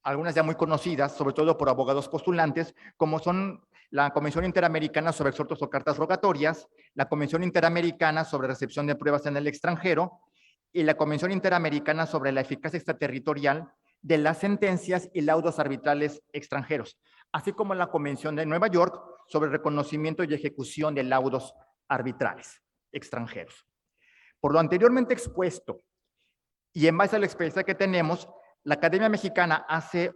algunas ya muy conocidas, sobre todo por abogados postulantes, como son la Convención Interamericana sobre Exhortos o Cartas Rogatorias, la Convención Interamericana sobre Recepción de Pruebas en el Extranjero y la Convención Interamericana sobre la Eficacia Extraterritorial de las Sentencias y Laudos Arbitrales Extranjeros, así como la Convención de Nueva York sobre Reconocimiento y Ejecución de Laudos Arbitrales Extranjeros. Por lo anteriormente expuesto, y en base a la experiencia que tenemos, la Academia Mexicana hace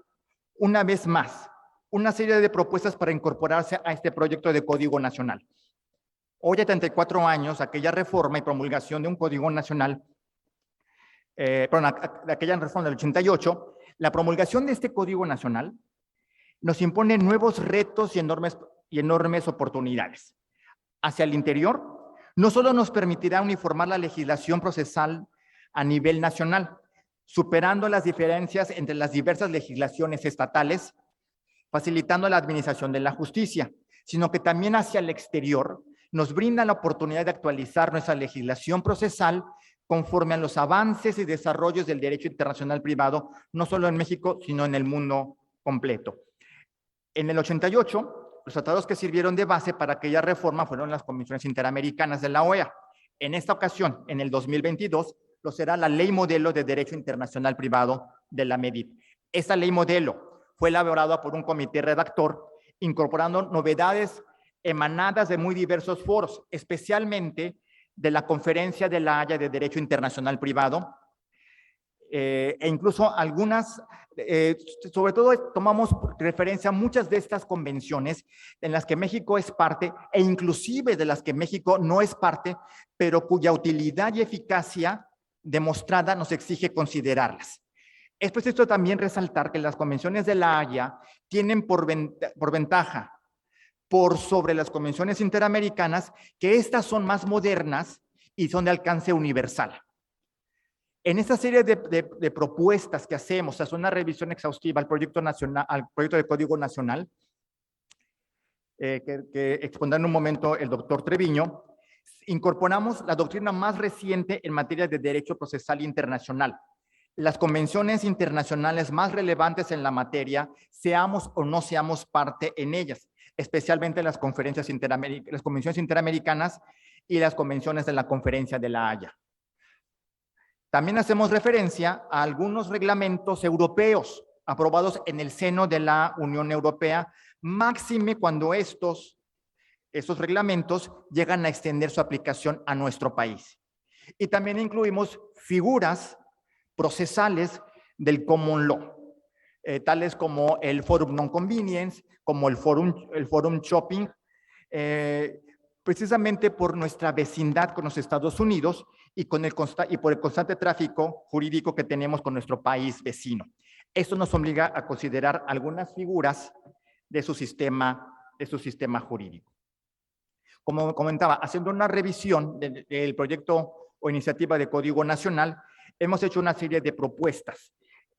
una vez más una serie de propuestas para incorporarse a este proyecto de Código Nacional. Hoy, a 34 años, aquella reforma y promulgación de un Código Nacional, aquella reforma del 88, la promulgación de este Código Nacional nos impone nuevos retos y enormes oportunidades. Hacia el interior, no solo nos permitirá uniformar la legislación procesal a nivel nacional, superando las diferencias entre las diversas legislaciones estatales, facilitando la administración de la justicia, sino que también hacia el exterior nos brinda la oportunidad de actualizar nuestra legislación procesal conforme a los avances y desarrollos del derecho internacional privado, no solo en México, sino en el mundo completo. En el 88, los tratados que sirvieron de base para aquella reforma fueron las convenciones interamericanas de la OEA. En esta ocasión, en el 2022, lo será la Ley Modelo de Derecho Internacional Privado de la MEDIP. Esta ley modelo fue elaborada por un comité redactor, incorporando novedades emanadas de muy diversos foros, especialmente de la Conferencia de la Haya de Derecho Internacional Privado, e incluso algunas, sobre todo tomamos referencia a muchas de estas convenciones en las que México es parte, e inclusive de las que México no es parte, pero cuya utilidad y eficacia demostrada nos exige considerarlas. Es preciso también resaltar que las convenciones de la Haya tienen por ventaja por sobre las convenciones interamericanas que estas son más modernas y son de alcance universal. En esta serie de propuestas que hacemos, tras una revisión exhaustiva al proyecto de Código Nacional, que expondrá en un momento el doctor Treviño, incorporamos la doctrina más reciente en materia de derecho procesal internacional, las convenciones internacionales más relevantes en la materia, seamos o no seamos parte en ellas, especialmente las convenciones interamericanas y las convenciones de la Conferencia de la Haya. También hacemos referencia a algunos reglamentos europeos aprobados en el seno de la Unión Europea, máxime cuando estos reglamentos llegan a extender su aplicación a nuestro país. Y también incluimos figuras procesales del common law, tales como el forum non-convenience, como el forum shopping, precisamente por nuestra vecindad con los Estados Unidos y por el constante tráfico jurídico que tenemos con nuestro país vecino. Esto nos obliga a considerar algunas figuras de su sistema jurídico. Como comentaba, haciendo una revisión del proyecto o iniciativa de Código Nacional, hemos hecho una serie de propuestas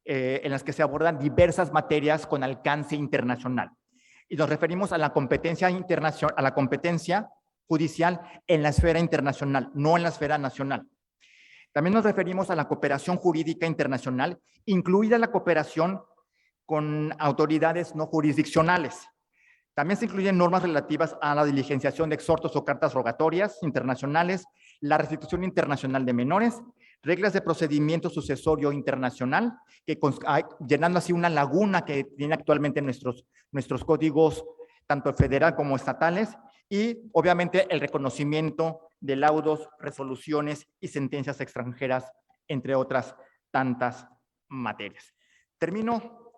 en las que se abordan diversas materias con alcance internacional. Y nos referimos a la competencia internacional, a la competencia judicial en la esfera internacional, no en la esfera nacional. También nos referimos a la cooperación jurídica internacional, incluida la cooperación con autoridades no jurisdiccionales. También se incluyen normas relativas a la diligenciación de exhortos o cartas rogatorias internacionales, la restitución internacional de menores, reglas de procedimiento sucesorio internacional, llenando así una laguna que tiene actualmente nuestros códigos, tanto federal como estatales, y obviamente el reconocimiento de laudos, resoluciones y sentencias extranjeras, entre otras tantas materias. Termino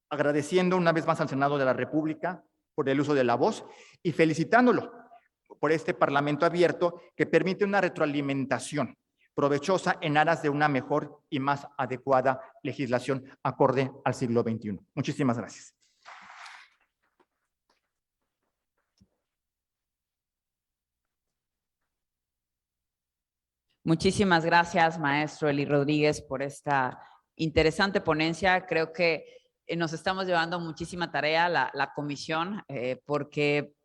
agradeciendo una vez más al Senado de la República por el uso de la voz y felicitándolo por este Parlamento abierto que permite una retroalimentación provechosa en aras de una mejor y más adecuada legislación acorde al siglo XXI. Muchísimas gracias. Muchísimas gracias, maestro Eli Rodríguez, por esta interesante ponencia. Creo que nos estamos llevando muchísima tarea la comisión, porque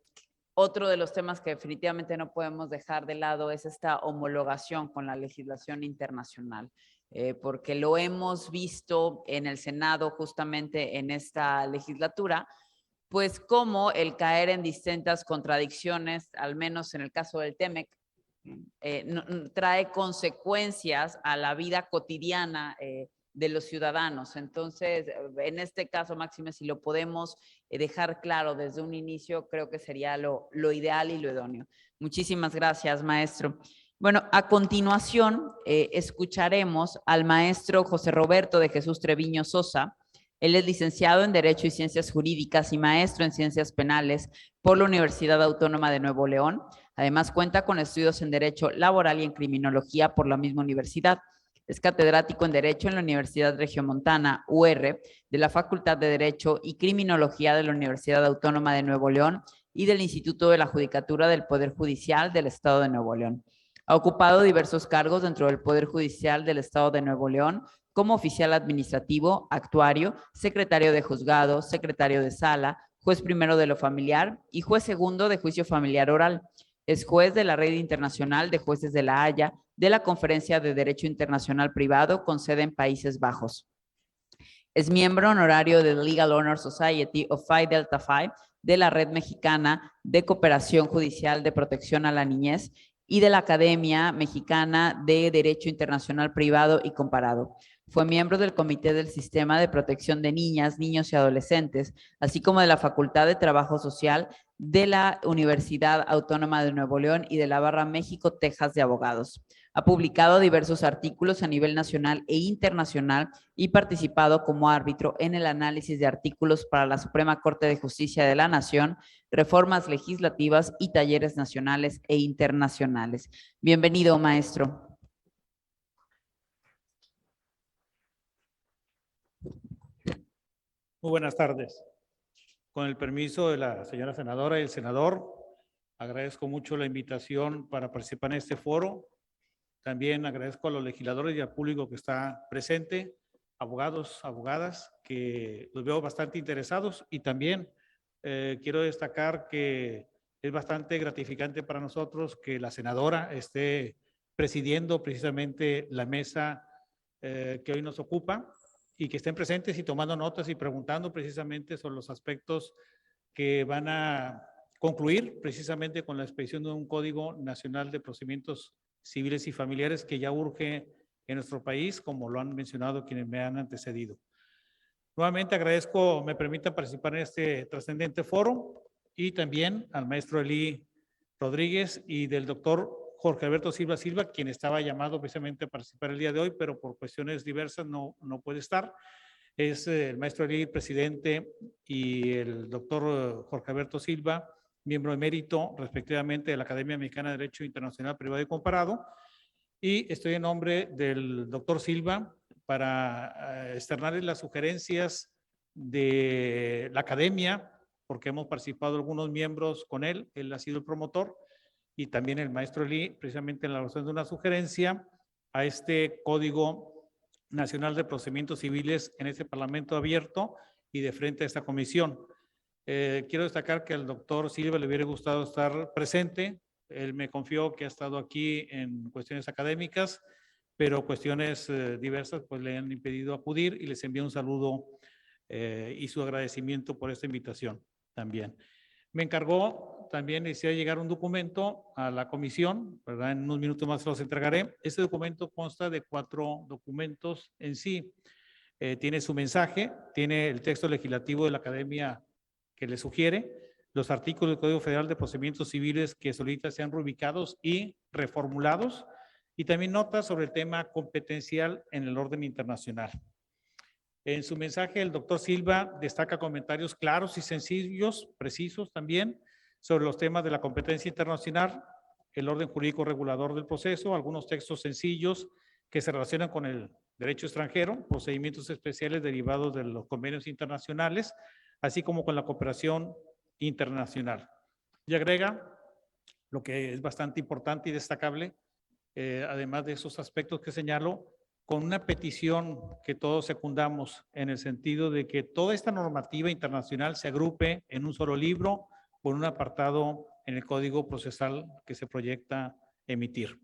otro de los temas que definitivamente no podemos dejar de lado es esta homologación con la legislación internacional, porque lo hemos visto en el Senado justamente en esta legislatura, pues como el caer en distintas contradicciones, al menos en el caso del TEMEC, trae consecuencias a la vida cotidiana de los ciudadanos. Entonces, en este caso, máxime, si lo podemos dejar claro desde un inicio, creo que sería lo ideal y lo idóneo. Muchísimas gracias, maestro. Bueno, a continuación escucharemos al maestro José Roberto de Jesús Treviño Sosa. Él es licenciado en Derecho y Ciencias Jurídicas y maestro en Ciencias Penales por la Universidad Autónoma de Nuevo León. Además, cuenta con estudios en Derecho Laboral y en Criminología por la misma universidad. Es catedrático en Derecho en la Universidad Regiomontana, UR, de la Facultad de Derecho y Criminología de la Universidad Autónoma de Nuevo León y del Instituto de la Judicatura del Poder Judicial del Estado de Nuevo León. Ha ocupado diversos cargos dentro del Poder Judicial del Estado de Nuevo León, como oficial administrativo, actuario, secretario de juzgado, secretario de sala, juez primero de lo familiar y juez segundo de juicio familiar oral. Es juez de la Red Internacional de Jueces de la Haya, de la Conferencia de Derecho Internacional Privado con sede en Países Bajos. Es miembro honorario del Legal Honor Society of Phi Delta Phi, de la Red Mexicana de Cooperación Judicial de Protección a la Niñez y de la Academia Mexicana de Derecho Internacional Privado y Comparado. Fue miembro del Comité del Sistema de Protección de Niñas, Niños y Adolescentes, así como de la Facultad de Trabajo Social de la Universidad Autónoma de Nuevo León y de la Barra México, Texas de Abogados. Ha publicado diversos artículos a nivel nacional e internacional y participado como árbitro en el análisis de artículos para la Suprema Corte de Justicia de la Nación, reformas legislativas y talleres nacionales e internacionales. Bienvenido, maestro. Muy buenas tardes. Con el permiso de la señora senadora y el senador, agradezco mucho la invitación para participar en este foro. También agradezco a los legisladores y al público que está presente, abogados, abogadas, que los veo bastante interesados, y también quiero destacar que es bastante gratificante para nosotros que la senadora esté presidiendo precisamente la mesa que hoy nos ocupa, y que estén presentes y tomando notas y preguntando precisamente sobre los aspectos que van a concluir precisamente con la expedición de un Código Nacional de Procedimientos Civiles y Familiares que ya urge en nuestro país, como lo han mencionado quienes me han antecedido. Nuevamente agradezco, me permita participar en este trascendente foro, y también al maestro Elí Rodríguez y del doctor Jorge Alberto Silva Silva, quien estaba llamado precisamente a participar el día de hoy, pero por cuestiones diversas no puede estar. Es el maestro Elí, presidente, y el doctor Jorge Alberto Silva, miembro emérito respectivamente de la Academia Mexicana de Derecho Internacional Privado y Comparado. Y estoy en nombre del doctor Silva para externarles las sugerencias de la academia, porque hemos participado algunos miembros con él ha sido el promotor, y también el maestro Elí, precisamente en la elaboración de una sugerencia a este Código Nacional de Procedimientos Civiles en este Parlamento abierto y de frente a esta comisión. Quiero destacar que al doctor Silva le hubiera gustado estar presente. Él me confió que ha estado aquí en cuestiones académicas, pero cuestiones diversas pues le han impedido acudir, y les envío un saludo y su agradecimiento por esta invitación también. Me encargó también de hacer llegar un documento a la comisión, ¿verdad? En unos minutos más los entregaré. Este documento consta de 4 documentos en sí. Tiene su mensaje, tiene el texto legislativo de la academia que le sugiere, los artículos del Código Federal de Procedimientos Civiles que solicita sean reubicados y reformulados, y también notas sobre el tema competencial en el orden internacional. En su mensaje, el doctor Silva destaca comentarios claros y sencillos, precisos también, sobre los temas de la competencia internacional, el orden jurídico regulador del proceso, algunos textos sencillos que se relacionan con el derecho extranjero, procedimientos especiales derivados de los convenios internacionales, así como con la cooperación internacional. Y agrega lo que es bastante importante y destacable, además de esos aspectos que señalo, con una petición que todos secundamos, en el sentido de que toda esta normativa internacional se agrupe en un solo libro con un apartado en el Código Procesal que se proyecta emitir.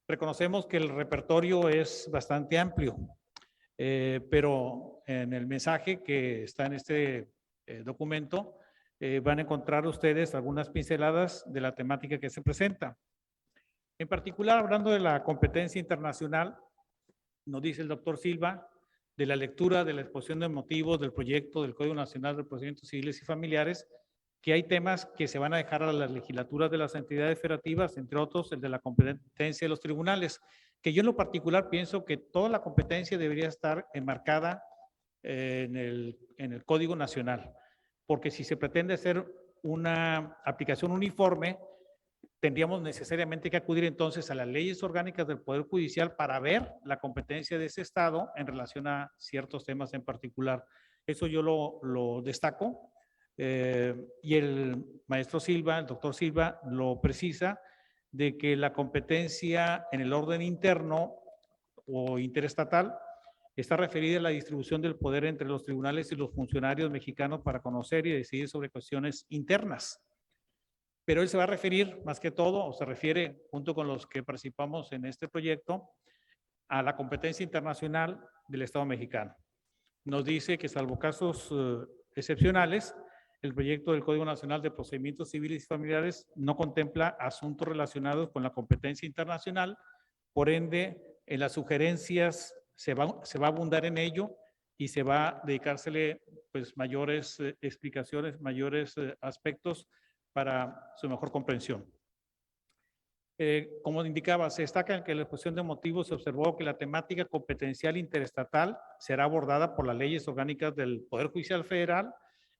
Reconocemos que el repertorio es bastante amplio, pero en el mensaje que está en este documento van a encontrar ustedes algunas pinceladas de la temática que se presenta. En particular, hablando de la competencia internacional, nos dice el doctor Silva, de la lectura de la exposición de motivos del proyecto del Código Nacional de Procedimientos Civiles y Familiares, que hay temas que se van a dejar a las legislaturas de las entidades federativas, entre otros el de la competencia de los tribunales, que yo en lo particular pienso que toda la competencia debería estar enmarcada en el Código Nacional, porque si se pretende hacer una aplicación uniforme, tendríamos necesariamente que acudir entonces a las leyes orgánicas del Poder Judicial para ver la competencia de ese estado en relación a ciertos temas en particular. Eso yo lo destaco y el maestro Silva, el doctor Silva, lo precisa de que la competencia en el orden interno o interestatal está referida a la distribución del poder entre los tribunales y los funcionarios mexicanos para conocer y decidir sobre cuestiones internas. Pero él se va a referir más que todo, o se refiere junto con los que participamos en este proyecto, a la competencia internacional del Estado mexicano. Nos dice que salvo casos excepcionales, el proyecto del Código Nacional de Procedimientos Civiles y Familiares no contempla asuntos relacionados con la competencia internacional, por ende, en las sugerencias se va a abundar en ello y se va a dedicársele pues, mayores explicaciones, mayores aspectos para su mejor comprensión. Como indicaba, se destaca que en la exposición de motivos se observó que la temática competencial interestatal será abordada por las leyes orgánicas del Poder Judicial Federal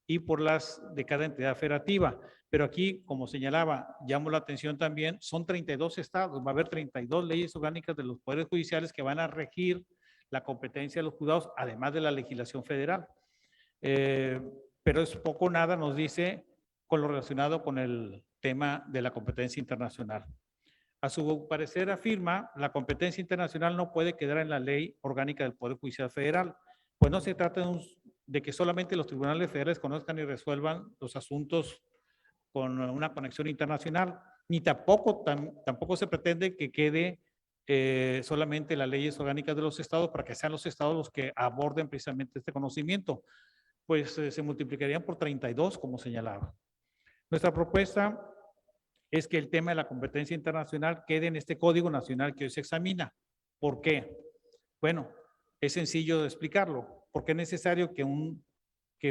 y por las de cada entidad federativa. Pero aquí, como señalaba, llamo la atención también, son 32 estados, va a haber 32 leyes orgánicas de los poderes judiciales que van a regir la competencia de los juzgados, además de la legislación federal. Pero es poco o nada, nos dice, con lo relacionado con el tema de la competencia internacional. A su parecer afirma, la competencia internacional no puede quedar en la ley orgánica del Poder Judicial Federal, pues no se trata de que solamente los tribunales federales conozcan y resuelvan los asuntos con una conexión internacional, ni tampoco se pretende que quede solamente las leyes orgánicas de los estados para que sean los estados los que aborden precisamente este conocimiento, pues se multiplicarían por 32, como señalaba. Nuestra propuesta es que el tema de la competencia internacional quede en este Código Nacional que hoy se examina. ¿Por qué? Bueno, es sencillo de explicarlo. Porque es necesario que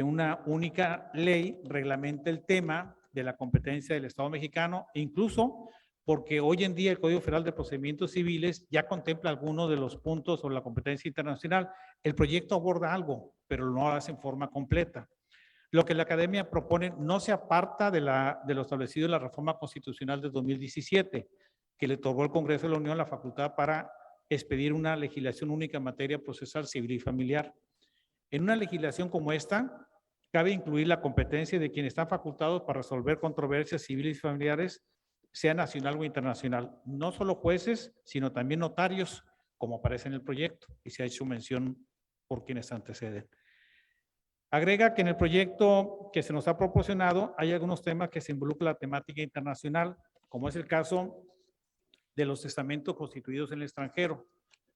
una única ley reglamente el tema de la competencia del Estado mexicano, incluso porque hoy en día el Código Federal de Procedimientos Civiles ya contempla algunos de los puntos sobre la competencia internacional. El proyecto aborda algo, pero no lo hace en forma completa. Lo que la Academia propone no se aparta de lo establecido en la reforma constitucional de 2017, que le otorgó al Congreso de la Unión la facultad para expedir una legislación única en materia procesal civil y familiar. En una legislación como esta, cabe incluir la competencia de quienes están facultados para resolver controversias civiles y familiares, sea nacional o internacional. No solo jueces, sino también notarios, como aparece en el proyecto, y se ha hecho mención por quienes anteceden. Agrega que en el proyecto que se nos ha proporcionado hay algunos temas que se involucran la temática internacional, como es el caso de los testamentos constituidos en el extranjero,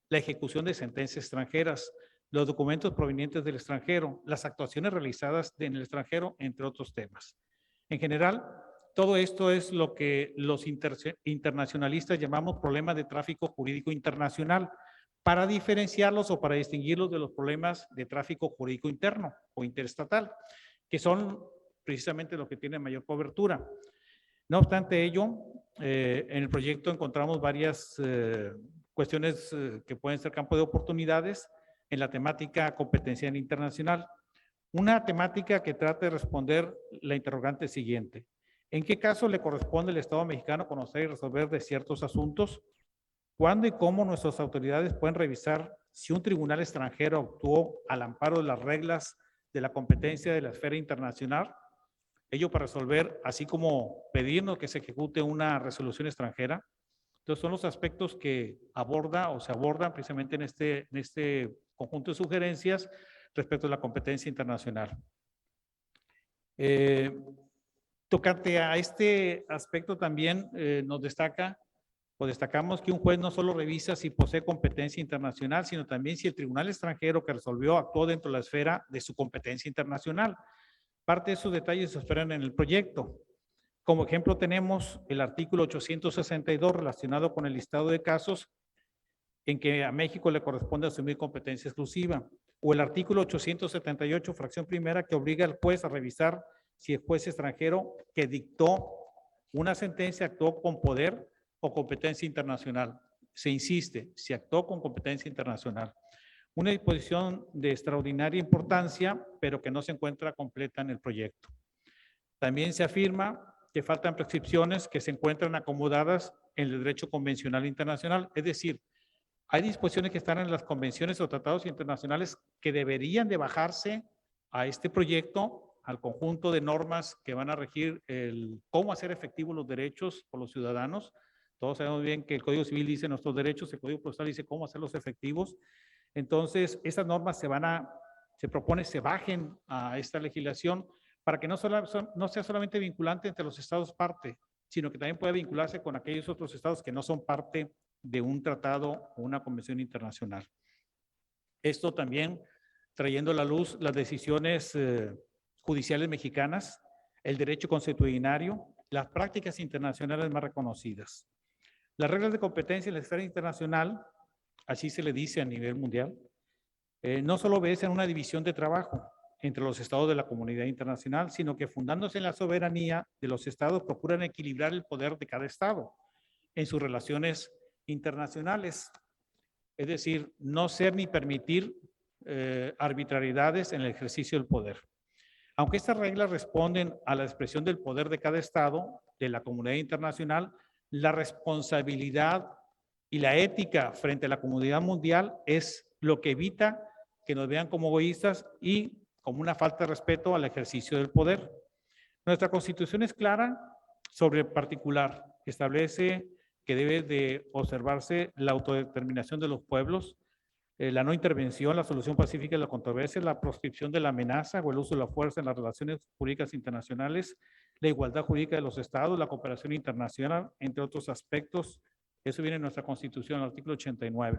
la ejecución de sentencias extranjeras, los documentos provenientes del extranjero, las actuaciones realizadas en el extranjero, entre otros temas. En general, todo esto es lo que los internacionalistas llamamos problemas de tráfico jurídico internacional, para diferenciarlos o para distinguirlos de los problemas de tráfico jurídico interno o interestatal, que son precisamente los que tienen mayor cobertura. No obstante ello, en el proyecto encontramos varias cuestiones que pueden ser campo de oportunidades en la temática competencia internacional. Una temática que trata de responder la interrogante siguiente. ¿En qué caso le corresponde al Estado mexicano conocer y resolver de ciertos asuntos? ¿Cuándo y cómo nuestras autoridades pueden revisar si un tribunal extranjero actuó al amparo de las reglas de la competencia de la esfera internacional? Ello para resolver, así como pedirnos que se ejecute una resolución extranjera. Entonces son los aspectos que aborda o se abordan precisamente en este conjunto de sugerencias respecto a la competencia internacional. Tocante a este aspecto también nos destacamos que un juez no solo revisa si posee competencia internacional, sino también si el tribunal extranjero que resolvió actuó dentro de la esfera de su competencia internacional. Parte de esos detalles se esperan en el proyecto. Como ejemplo tenemos el artículo 862 relacionado con el listado de casos en que a México le corresponde asumir competencia exclusiva, o el artículo 878, fracción primera, que obliga al juez a revisar si el juez extranjero que dictó una sentencia actuó con poder o competencia internacional. Se insiste, si actuó con competencia internacional. Una disposición de extraordinaria importancia, pero que no se encuentra completa en el proyecto. También se afirma que que faltan prescripciones que se encuentran acomodadas en el derecho convencional internacional. Es decir, hay disposiciones que están en las convenciones o tratados internacionales que deberían de bajarse a este proyecto, al conjunto de normas que van a regir cómo hacer efectivos los derechos por los ciudadanos. Todos sabemos bien que el Código Civil dice nuestros derechos, el Código Procesal dice cómo hacerlos efectivos. Entonces, esas normas se propone se bajen a esta legislación para que no sea solamente vinculante entre los estados parte, sino que también pueda vincularse con aquellos otros estados que no son parte de un tratado o una convención internacional. Esto también trayendo a la luz las decisiones judiciales mexicanas, el derecho consuetudinario, las prácticas internacionales más reconocidas. Las reglas de competencia en la esfera internacional, así se le dice a nivel mundial, no solo obedecen una división de trabajo entre los estados de la comunidad internacional, sino que fundándose en la soberanía de los estados procuran equilibrar el poder de cada estado en sus relaciones internacionales. Es decir, no ser ni permitir arbitrariedades en el ejercicio del poder. Aunque estas reglas responden a la expresión del poder de cada estado, de la comunidad internacional, la responsabilidad y la ética frente a la comunidad mundial es lo que evita que nos vean como egoístas y como una falta de respeto al ejercicio del poder. Nuestra Constitución es clara sobre el particular, establece que debe de observarse la autodeterminación de los pueblos, la no intervención, la solución pacífica de la controversia, la proscripción de la amenaza o el uso de la fuerza en las relaciones jurídicas internacionales, la igualdad jurídica de los estados, la cooperación internacional, entre otros aspectos. Eso viene en nuestra Constitución, el artículo 89.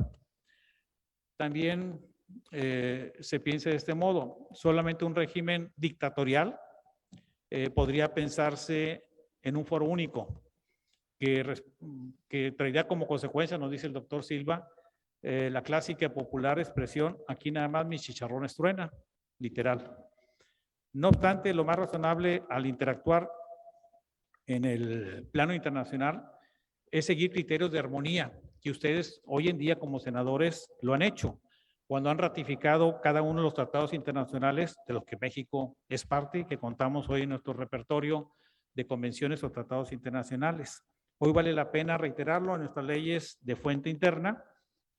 También se piensa de este modo, solamente un régimen dictatorial podría pensarse en un foro único, que traería como consecuencia, nos dice el doctor Silva, la clásica y popular expresión, aquí nada más mis chicharrones truenan, literal. No obstante, lo más razonable al interactuar en el plano internacional es seguir criterios de armonía, que ustedes hoy en día como senadores lo han hecho, cuando han ratificado cada uno de los tratados internacionales de los que México es parte, que contamos hoy en nuestro repertorio de convenciones o tratados internacionales. Hoy vale la pena reiterarlo en nuestras leyes de fuente interna,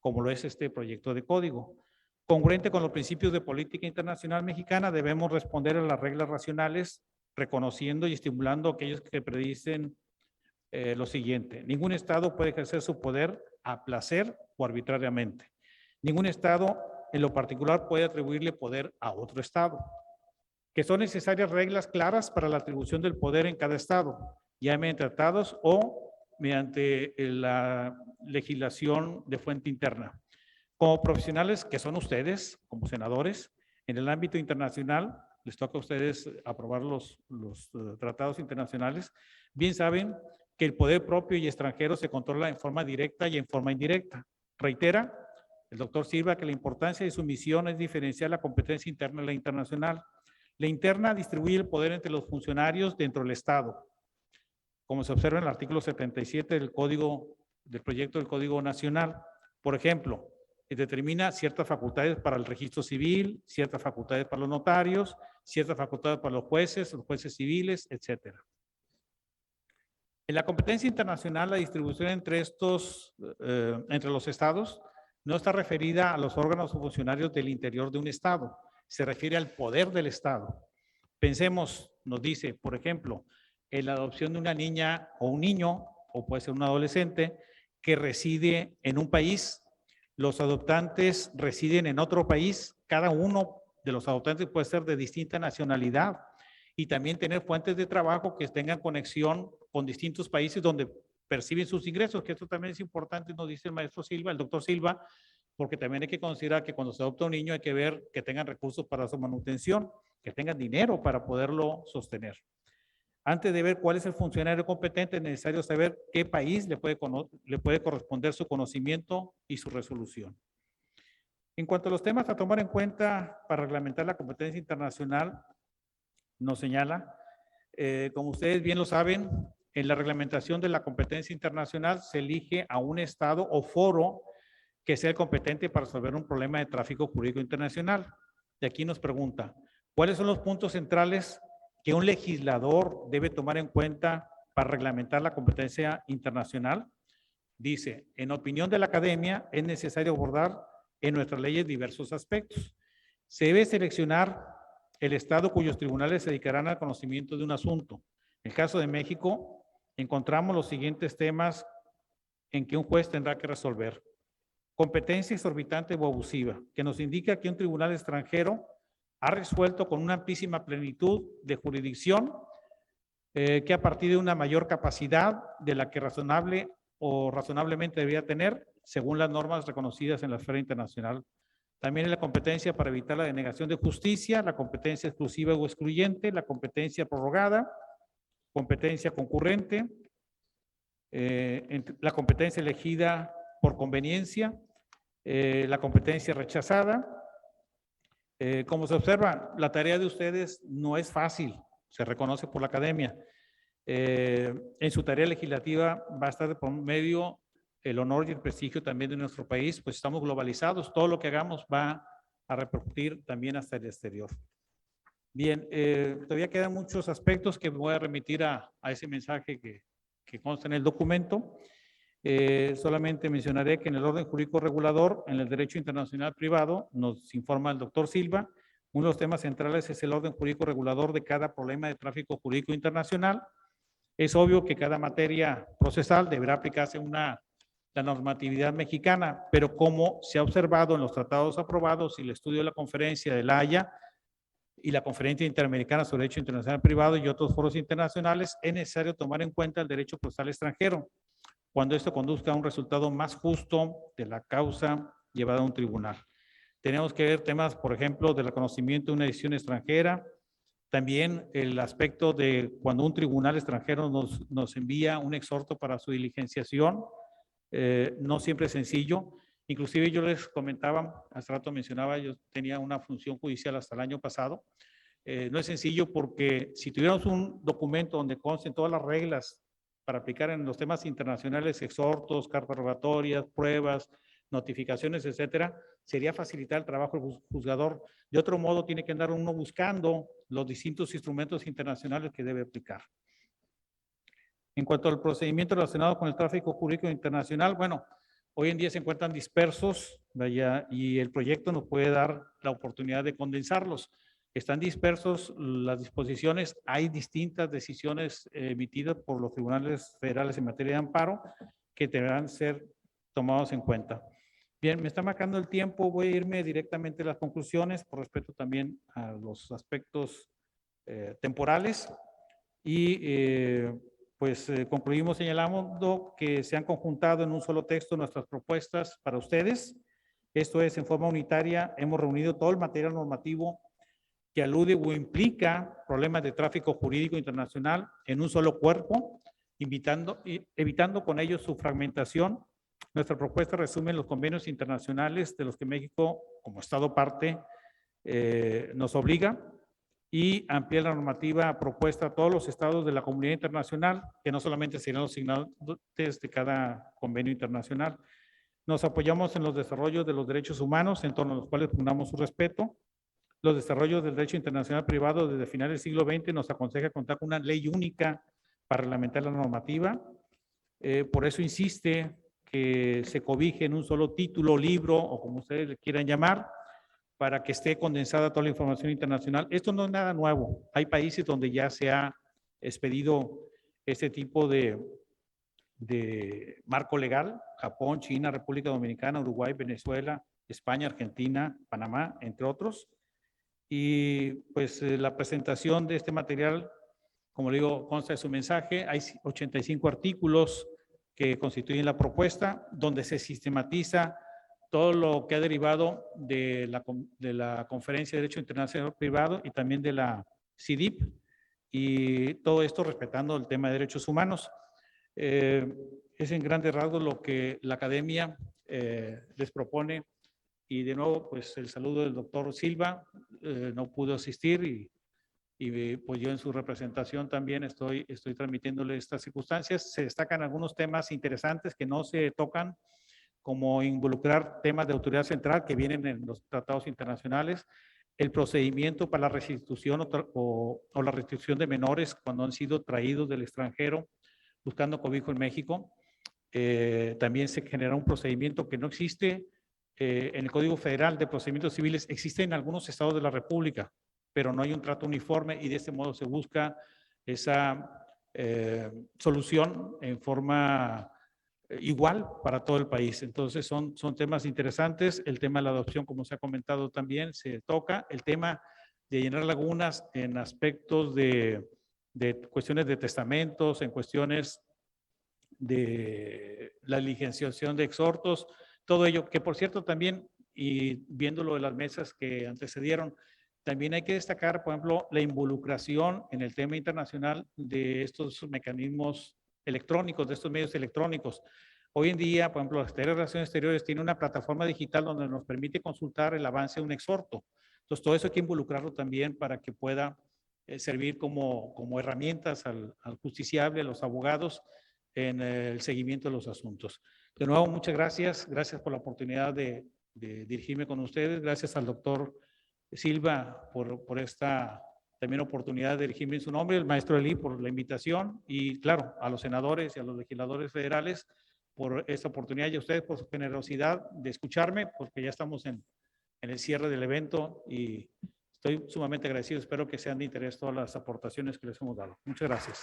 como lo es este proyecto de código. Congruente con los principios de política internacional mexicana, debemos responder a las reglas racionales, reconociendo y estimulando aquellos que predicen lo siguiente. Ningún Estado puede ejercer su poder a placer o arbitrariamente. Ningún Estado, en lo particular, puede atribuirle poder a otro Estado. Que son necesarias reglas claras para la atribución del poder en cada Estado, ya mediante tratados o mediante la legislación de fuente interna. Como profesionales que son ustedes, como senadores, en el ámbito internacional, les toca a ustedes aprobar los tratados internacionales, bien saben que el poder propio y extranjero se controla en forma directa y en forma indirecta. Reitera el doctor Silva que la importancia de su misión es diferenciar la competencia interna y la internacional. La interna distribuye el poder entre los funcionarios dentro del Estado, como se observa en el artículo 77 del proyecto del Código Nacional. Por ejemplo, determina ciertas facultades para el registro civil, ciertas facultades para los notarios, ciertas facultades para los jueces civiles, etc. En la competencia internacional, la distribución entre los estados no está referida a los órganos o funcionarios del interior de un estado, se refiere al poder del estado. Pensemos, nos dice, por ejemplo, en la adopción de una niña o un niño, o puede ser un adolescente, que reside en un país. Los adoptantes residen en otro país. Cada uno de los adoptantes puede ser de distinta nacionalidad y también tener fuentes de trabajo que tengan conexión con distintos países donde perciben sus ingresos, que esto también es importante, nos dice el maestro Silva, el doctor Silva, porque también hay que considerar que cuando se adopta un niño hay que ver que tengan recursos para su manutención, que tengan dinero para poderlo sostener. Antes de ver cuál es el funcionario competente, es necesario saber qué país le puede corresponder su conocimiento y su resolución. En cuanto a los temas a tomar en cuenta para reglamentar la competencia internacional, nos señala, como ustedes bien lo saben, en la reglamentación de la competencia internacional se elige a un estado o foro que sea el competente para resolver un problema de tráfico jurídico internacional. De aquí nos pregunta, ¿cuáles son los puntos centrales que un legislador debe tomar en cuenta para reglamentar la competencia internacional? Dice, en opinión de la academia, es necesario abordar en nuestras leyes diversos aspectos. Se debe seleccionar el estado cuyos tribunales se dedicarán al conocimiento de un asunto. En el caso de México, encontramos los siguientes temas en que un juez tendrá que resolver. Competencia exorbitante o abusiva, que nos indica que un tribunal extranjero ha resuelto con una amplísima plenitud de jurisdicción que a partir de una mayor capacidad de la que razonable o razonablemente debía tener según las normas reconocidas en la esfera internacional. También es la competencia para evitar la denegación de justicia, la competencia exclusiva o excluyente, la competencia prorrogada, competencia concurrente, la competencia elegida por conveniencia, la competencia rechazada. Como se observa, la tarea de ustedes no es fácil, se reconoce por la academia. En su tarea legislativa va a estar de por medio el honor y el prestigio también de nuestro país, pues estamos globalizados, todo lo que hagamos va a repercutir también hasta el exterior. Bien, todavía quedan muchos aspectos que voy a remitir a ese mensaje que consta en el documento. Solamente mencionaré que en el orden jurídico regulador, en el derecho internacional privado, nos informa el doctor Silva, uno de los temas centrales es el orden jurídico regulador de cada problema de tráfico jurídico internacional. Es obvio que cada materia procesal deberá aplicarse la normatividad mexicana, pero como se ha observado en los tratados aprobados y el estudio de la conferencia de La Haya y la conferencia interamericana sobre derecho internacional privado y otros foros internacionales, es necesario tomar en cuenta el derecho procesal extranjero cuando esto conduzca a un resultado más justo de la causa llevada a un tribunal. Tenemos que ver temas, por ejemplo, del reconocimiento de una decisión extranjera, también el aspecto de cuando un tribunal extranjero nos envía un exhorto para su diligenciación, no siempre es sencillo. Inclusive yo les comentaba, hace rato mencionaba, yo tenía una función judicial hasta el año pasado. No es sencillo porque si tuviéramos un documento donde consten todas las reglas para aplicar en los temas internacionales, exhortos, cartas rogatorias, pruebas, notificaciones, etcétera, sería facilitar el trabajo del juzgador. De otro modo, tiene que andar uno buscando los distintos instrumentos internacionales que debe aplicar. En cuanto al procedimiento relacionado con el tráfico jurídico internacional, bueno, hoy en día se encuentran dispersos, vaya, y el proyecto nos puede dar la oportunidad de condensarlos. Están dispersos las disposiciones, hay distintas decisiones emitidas por los tribunales federales en materia de amparo que deberán ser tomados en cuenta. Bien, me está marcando el tiempo, voy a irme directamente a las conclusiones por respeto también a los aspectos temporales y concluimos señalando que se han conjuntado en un solo texto nuestras propuestas para ustedes. Esto es, en forma unitaria, hemos reunido todo el material normativo que alude o implica problemas de tráfico jurídico internacional en un solo cuerpo, evitando con ello su fragmentación. Nuestra propuesta resume los convenios internacionales de los que México, como Estado parte, nos obliga y amplía la normativa propuesta a todos los estados de la comunidad internacional, que no solamente serán los signantes de cada convenio internacional. Nos apoyamos en los desarrollos de los derechos humanos, en torno a los cuales pugnamos su respeto. Los desarrollos del derecho internacional privado desde finales del siglo XX nos aconseja contar con una ley única para reglamentar la normativa. Por eso insiste que se cobije en un solo título, libro o como ustedes le quieran llamar, para que esté condensada toda la información internacional. Esto no es nada nuevo. Hay países donde ya se ha expedido este tipo de marco legal. Japón, China, República Dominicana, Uruguay, Venezuela, España, Argentina, Panamá, entre otros. Y pues la presentación de este material, como le digo, consta de su mensaje. Hay 85 artículos que constituyen la propuesta, donde se sistematiza todo lo que ha derivado de la Conferencia de Derecho Internacional Privado y también de la CIDIP, y todo esto respetando el tema de derechos humanos. Es en grandes rasgos lo que la academia les propone, y de nuevo, pues el saludo del doctor Silva, no pudo asistir y pues yo en su representación también estoy transmitiéndole estas circunstancias. Se destacan algunos temas interesantes que no se tocan, como involucrar temas de autoridad central que vienen en los tratados internacionales, el procedimiento para la restitución o la restitución de menores cuando han sido traídos del extranjero buscando cobijo en México. También se genera un procedimiento que no existe en el Código Federal de Procedimientos Civiles. Existe en algunos estados de la República, pero no hay un trato uniforme y de este modo se busca esa solución en forma igual para todo el país. Entonces son temas interesantes. El tema de la adopción, como se ha comentado también, se toca. El tema de llenar lagunas en aspectos de cuestiones de testamentos, en cuestiones de la diligenciación de exhortos, todo ello, que por cierto también, y viéndolo de las mesas que antecedieron, también hay que destacar, por ejemplo, la involucración en el tema internacional de estos mecanismos electrónicos, de estos medios electrónicos. Hoy en día, por ejemplo, la Secretaría de Relaciones Exteriores tiene una plataforma digital donde nos permite consultar el avance de un exhorto. Entonces, todo eso hay que involucrarlo también para que pueda servir como herramientas al justiciable, a los abogados, en el seguimiento de los asuntos. De nuevo, muchas gracias. Gracias por la oportunidad de dirigirme con ustedes. Gracias al doctor Silva por esta también oportunidad de dirigirme en su nombre, el maestro Eli por la invitación y claro, a los senadores y a los legisladores federales por esta oportunidad y a ustedes por su generosidad de escucharme, porque ya estamos en el cierre del evento y estoy sumamente agradecido. Espero que sean de interés todas las aportaciones que les hemos dado. Muchas gracias.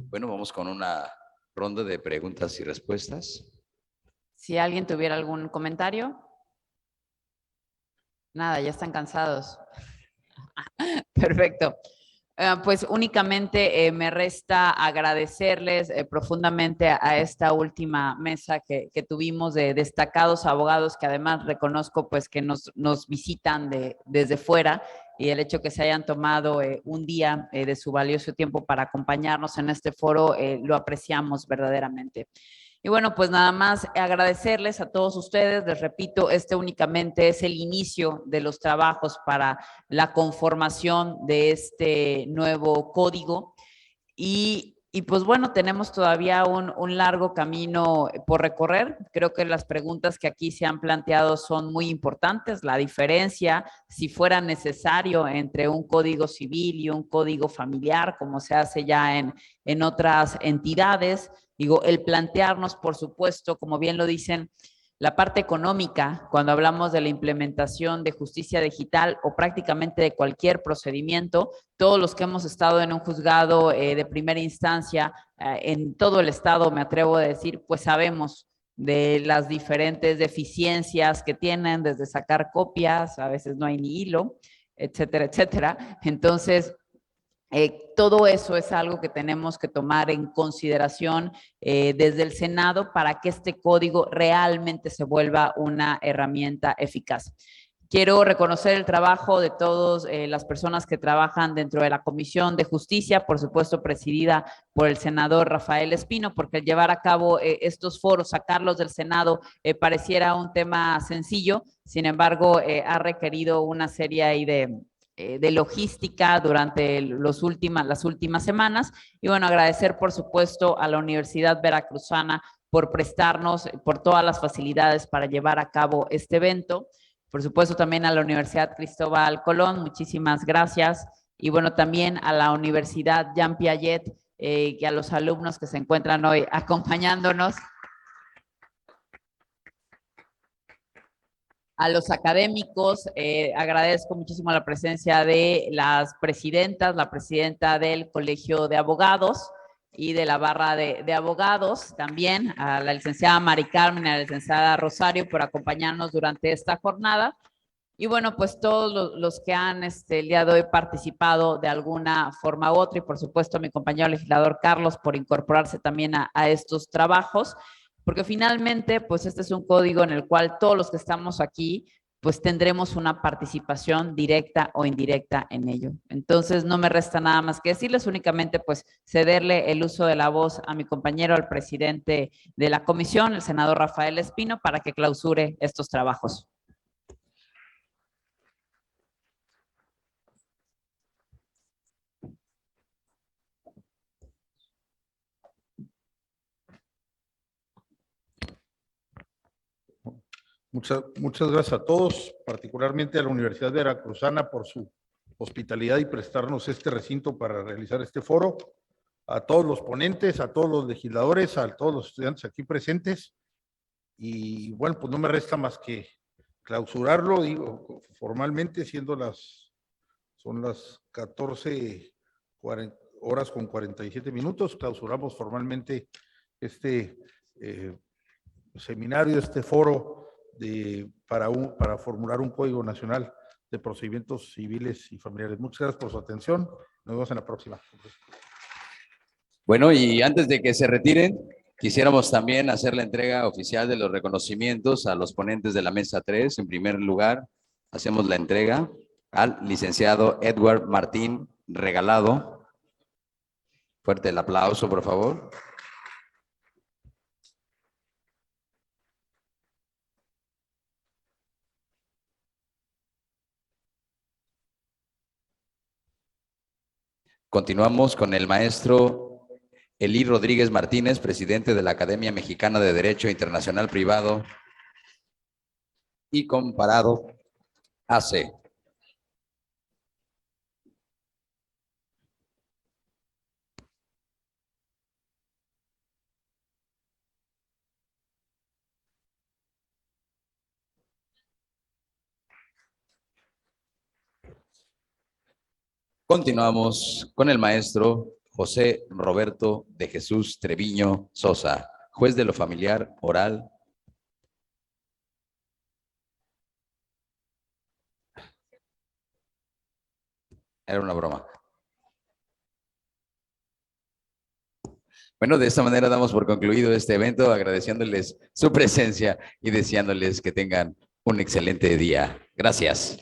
Bueno, vamos con una ronda de preguntas y respuestas. Si alguien tuviera algún comentario. Nada, ya están cansados. Perfecto. Pues únicamente me resta agradecerles profundamente a esta última mesa que tuvimos de destacados abogados que además reconozco pues que nos visitan desde fuera y el hecho que se hayan tomado un día de su valioso tiempo para acompañarnos en este foro lo apreciamos verdaderamente. Y bueno, pues nada más agradecerles a todos ustedes. Les repito, este únicamente es el inicio de los trabajos para la conformación de este nuevo código. Y pues bueno, tenemos todavía un largo camino por recorrer. Creo que las preguntas que aquí se han planteado son muy importantes. La diferencia, si fuera necesario, entre un código civil y un código familiar, como se hace ya en otras entidades. Digo, el plantearnos, por supuesto, como bien lo dicen, la parte económica, cuando hablamos de la implementación de justicia digital o prácticamente de cualquier procedimiento, todos los que hemos estado en un juzgado de primera instancia en todo el estado, me atrevo a decir, pues sabemos de las diferentes deficiencias que tienen, desde sacar copias, a veces no hay ni hilo, etcétera, etcétera. Entonces, todo eso es algo que tenemos que tomar en consideración desde el Senado para que este código realmente se vuelva una herramienta eficaz. Quiero reconocer el trabajo de todas las personas que trabajan dentro de la Comisión de Justicia, por supuesto presidida por el senador Rafael Espino, porque el llevar a cabo estos foros, sacarlos del Senado, pareciera un tema sencillo, sin embargo, ha requerido una serie ahí de logística durante las últimas semanas. Y bueno, agradecer por supuesto a la Universidad Veracruzana por prestarnos, por todas las facilidades para llevar a cabo este evento. Por supuesto también a la Universidad Cristóbal Colón, muchísimas gracias. Y bueno, también a la Universidad Jean Piaget y a los alumnos que se encuentran hoy acompañándonos. A los académicos, agradezco muchísimo la presencia de las presidentas, la presidenta del Colegio de Abogados y de la barra de abogados, también a la licenciada Mari Carmen y a la licenciada Rosario por acompañarnos durante esta jornada. Y bueno, pues todos los que han el día de hoy participado de alguna forma u otra y por supuesto a mi compañero legislador Carlos por incorporarse también a estos trabajos. Porque finalmente, pues este es un código en el cual todos los que estamos aquí, pues tendremos una participación directa o indirecta en ello. Entonces, no me resta nada más que decirles, únicamente pues cederle el uso de la voz a mi compañero, al presidente de la comisión, el senador Rafael Espino, para que clausure estos trabajos. Muchas gracias a todos, particularmente a la Universidad Veracruzana por su hospitalidad y prestarnos este recinto para realizar este foro, a todos los ponentes, a todos los legisladores, a todos los estudiantes aquí presentes. Y bueno, pues no me resta más que clausurarlo, digo, formalmente, son las 14:40 con 47 minutos, clausuramos formalmente este seminario, este foro para formular un Código Nacional de Procedimientos Civiles y Familiares. Muchas gracias por su atención. Nos vemos en la próxima. Bueno, y antes de que se retiren, quisiéramos también hacer la entrega oficial de los reconocimientos a los ponentes de la Mesa 3. En primer lugar, hacemos la entrega al licenciado Edward Martín Regalado. Fuerte el aplauso, por favor. Continuamos con el maestro Elí Rodríguez Martínez, presidente de la Academia Mexicana de Derecho Internacional Privado y Comparado, AC. Continuamos con el maestro José Roberto de Jesús Treviño Sosa, juez de lo familiar oral. Era una broma. Bueno, de esta manera damos por concluido este evento, agradeciéndoles su presencia y deseándoles que tengan un excelente día. Gracias.